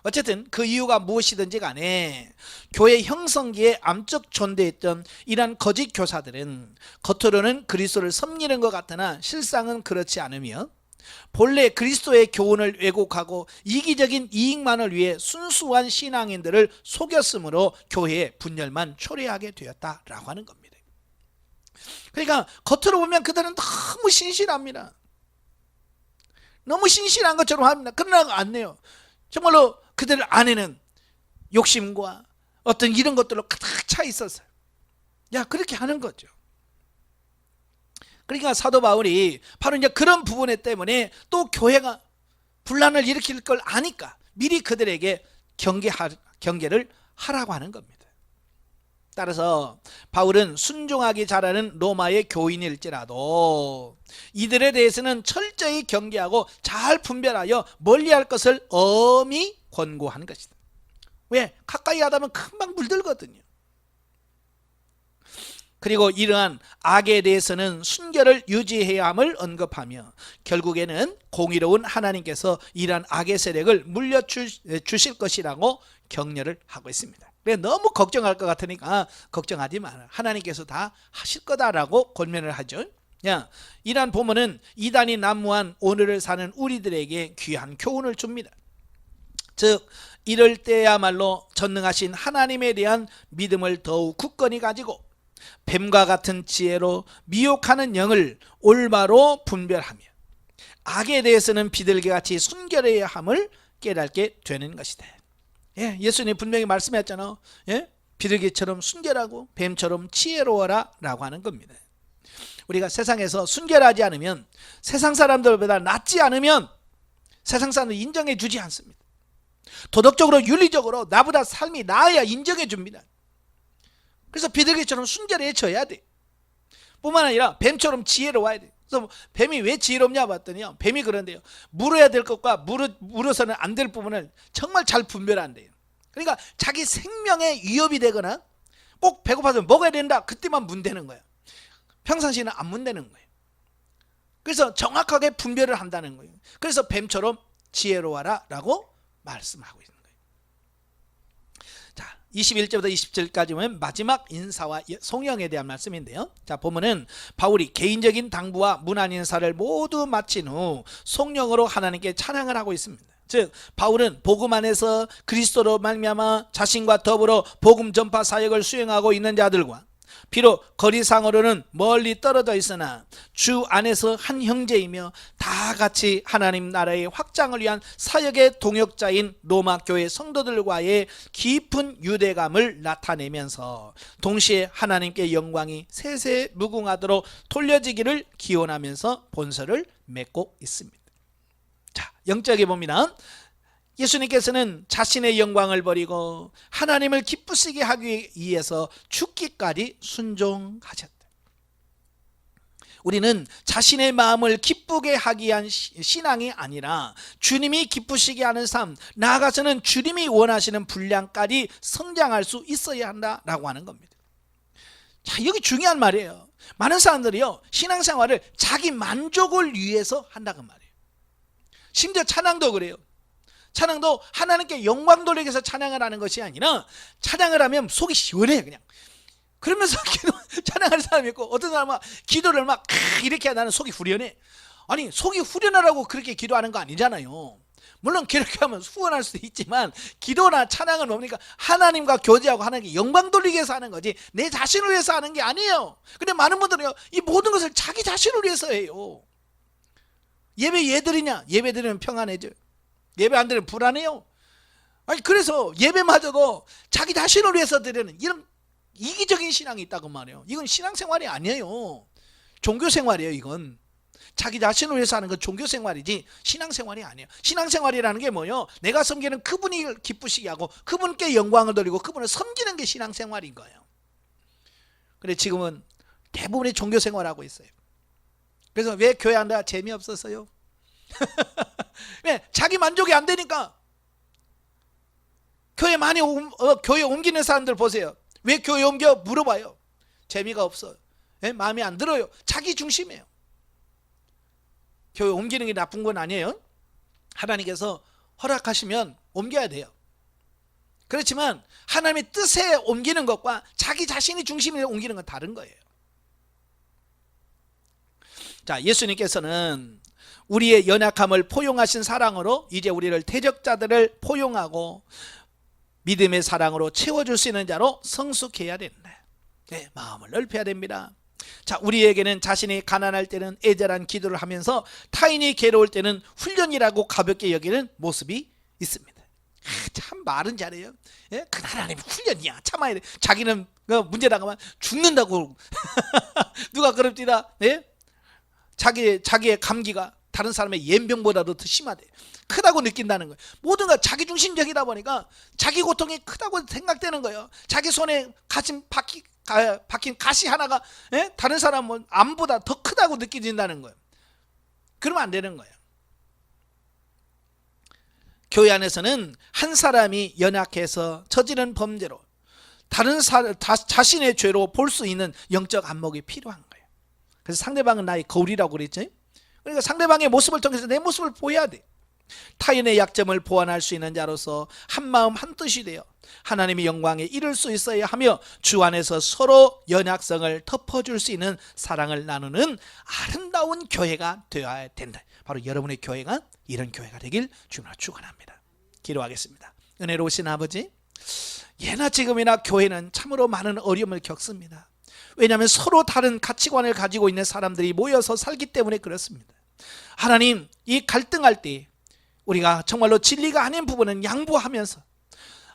어쨌든 그 이유가 무엇이든지 간에 교회 형성기에 암적 존재했던 이러한 거짓 교사들은 겉으로는 그리스도를 섬기는 것 같으나 실상은 그렇지 않으며 본래 그리스도의 교훈을 왜곡하고 이기적인 이익만을 위해 순수한 신앙인들을 속였으므로 교회의 분열만 초래하게 되었다라고 하는 겁니다. 그러니까 겉으로 보면 그들은 너무 신실합니다. 너무 신실한 것처럼 합니다. 그러나 안 내요. 정말로 그들 안에는 욕심과 어떤 이런 것들로 가득 차 있었어요. 야, 그렇게 하는 거죠. 그러니까 사도 바울이 바로 이제 그런 부분 때문에 또 교회가 분란을 일으킬 걸 아니까 미리 그들에게 경계를 하라고 하는 겁니다. 따라서 바울은 순종하기 잘하는 로마의 교인일지라도 이들에 대해서는 철저히 경계하고 잘 분별하여 멀리할 것을 엄히 권고하는 것이다. 왜? 가까이 하다 보면 금방 물들거든요. 그리고 이러한 악에 대해서는 순결을 유지해야 함을 언급하며 결국에는 공의로운 하나님께서 이러한 악의 세력을 물려주실 것이라고 격려를 하고 있습니다. 너무 걱정할 것 같으니까 걱정하지 마라. 하나님께서 다 하실 거다라고 권면을 하죠. 이러한 본문은 이단이 난무한 오늘을 사는 우리들에게 귀한 교훈을 줍니다. 즉 이럴 때야말로 전능하신 하나님에 대한 믿음을 더욱 굳건히 가지고 뱀과 같은 지혜로 미혹하는 영을 올바로 분별하며 악에 대해서는 비둘기같이 순결해야 함을 깨닫게 되는 것이다. 예수님 분명히 말씀했잖아요. 비둘기처럼 순결하고 뱀처럼 지혜로워라 라고 하는 겁니다. 우리가 세상에서 순결하지 않으면, 세상 사람들보다 낫지 않으면 세상 사람들 인정해 주지 않습니다. 도덕적으로 윤리적으로 나보다 삶이 나아야 인정해 줍니다. 그래서 비둘기처럼 순결해져야 돼. 뿐만 아니라 뱀처럼 지혜로워야 돼. 그래서 뱀이 왜 지혜롭냐 봤더니요, 뱀이 그런데요, 물어야 될 것과 물어서는 안 될 부분을 정말 잘 분별한대요. 그러니까 자기 생명에 위협이 되거나 꼭 배고파서 먹어야 된다, 그때만 문대는 거예요. 평상시에는 안 문대는 거예요. 그래서 정확하게 분별을 한다는 거예요. 그래서 뱀처럼 지혜로워라 라고 말씀하고 있는 거예요. 자, 21절부터 20절까지 보면 마지막 인사와 송영에 대한 말씀인데요. 자, 보면은 바울이 개인적인 당부와 문안 인사를 모두 마친 후 송영으로 하나님께 찬양을 하고 있습니다. 즉 바울은 복음 안에서 그리스도로 말미암아 자신과 더불어 복음 전파 사역을 수행하고 있는 자들과 비록 거리상으로는 멀리 떨어져 있으나 주 안에서 한 형제이며 다 같이 하나님 나라의 확장을 위한 사역의 동역자인 로마 교회 성도들과의 깊은 유대감을 나타내면서 동시에 하나님께 영광이 세세 무궁하도록 돌려지기를 기원하면서 본서를 맺고 있습니다. 자, 영적에 봅니다. 예수님께서는 자신의 영광을 버리고 하나님을 기쁘시게 하기 위해서 죽기까지 순종하셨다. 우리는 자신의 마음을 기쁘게 하기 위한 신앙이 아니라 주님이 기쁘시게 하는 삶, 나아가서는 주님이 원하시는 분량까지 성장할 수 있어야 한다라고 하는 겁니다. 자, 여기 중요한 말이에요. 많은 사람들이요, 신앙생활을 자기 만족을 위해서 한다고 말이에요. 심지어 찬양도 그래요. 찬양도 하나님께 영광 돌리기 위해서 찬양을 하는 것이 아니라 찬양을 하면 속이 시원해요. 그냥 그러면서 찬양하는 사람이 있고, 어떤 사람은 기도를 막 이렇게 하면 속이 후련해. 아니, 속이 후련하라고 그렇게 기도하는 거 아니잖아요. 물론 그렇게 하면 후원할 수도 있지만 기도나 찬양은 뭡니까? 하나님과 교제하고 하나님께 영광 돌리기 위해서 하는 거지 내 자신을 위해서 하는 게 아니에요. 근데 많은 분들은 이 모든 것을 자기 자신을 위해서 해요. 예배 왜 드리냐? 예배 드리면 평안해져요. 예배 안 드리면 불안해요. 아니, 그래서 예배마저도 자기 자신을 위해서 드리는 이런 이기적인 신앙이 있다고 말해요. 이건 신앙생활이 아니에요. 종교생활이에요. 이건 자기 자신을 위해서 하는 건 종교생활이지 신앙생활이 아니에요. 신앙생활이라는 게 뭐예요? 내가 섬기는 그분이 기쁘시게 하고 그분께 영광을 돌리고 그분을 섬기는 게 신앙생활인 거예요. 근데 지금은 대부분이 종교생활하고 있어요. 그래서 왜 교회 안 가? 재미없어서요. 왜? 자기 만족이 안 되니까. 교회 옮기는 사람들 보세요. 왜 교회 옮겨? 물어봐요. 재미가 없어. 마음에 안 들어요. 자기 중심이에요. 교회 옮기는 게 나쁜 건 아니에요. 하나님께서 허락하시면 옮겨야 돼요. 그렇지만 하나님의 뜻에 옮기는 것과 자기 자신이 중심에 옮기는 건 다른 거예요. 자, 예수님께서는 우리의 연약함을 포용하신 사랑으로 이제 우리를 대적자들을 포용하고 믿음의 사랑으로 채워줄 수 있는 자로 성숙해야 된다. 네, 마음을 넓혀야 됩니다. 자, 우리에게는 자신이 가난할 때는 애절한 기도를 하면서 타인이 괴로울 때는 훈련이라고 가볍게 여기는 모습이 있습니다. 참 말은 잘해요. 그 하나님 훈련이야, 참아야 돼. 자기는 문제 나가면 죽는다고 누가 그럽디다. 네? 자기의 감기가 다른 사람의 옌병보다도 더 심하대. 크다고 느낀다는 거예요. 모든 거 자기중심적이다 보니까 자기 고통이 크다고 생각되는 거예요. 자기 손에 박힌 가시 하나가 다른 사람 암보다 더 크다고 느껴진다는 거예요. 그러면 안 되는 거예요. 교회 안에서는 한 사람이 연약해서 저지른 범죄로 다른 자신의 죄로 볼 수 있는 영적 안목이 필요한 거예요. 그래서 상대방은 나의 거울이라고 그랬죠. 그러니까 상대방의 모습을 통해서 내 모습을 보여야 돼. 타인의 약점을 보완할 수 있는 자로서 한마음 한뜻이 되어 하나님의 영광에 이를 수 있어야 하며 주 안에서 서로 연약성을 덮어줄 수 있는 사랑을 나누는 아름다운 교회가 되어야 된다. 바로 여러분의 교회가 이런 교회가 되길 주님으로 축원합니다. 기도하겠습니다. 은혜로우신 아버지, 예나 지금이나 교회는 참으로 많은 어려움을 겪습니다. 왜냐하면 서로 다른 가치관을 가지고 있는 사람들이 모여서 살기 때문에 그렇습니다. 하나님, 이 갈등할 때 우리가 정말로 진리가 아닌 부분은 양보하면서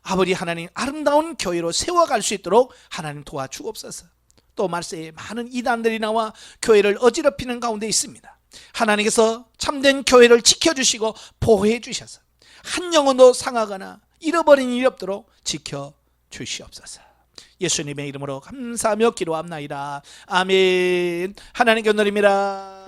아버지 하나님 아름다운 교회로 세워갈 수 있도록 하나님 도와주옵소서. 또 말세에 많은 이단들이 나와 교회를 어지럽히는 가운데 있습니다. 하나님께서 참된 교회를 지켜주시고 보호해 주셔서 한 영혼도 상하거나 잃어버린 일이 없도록 지켜주시옵소서. 예수님의 이름으로 감사하며 기도합나이다. 아멘. 하나님께 온전입니다.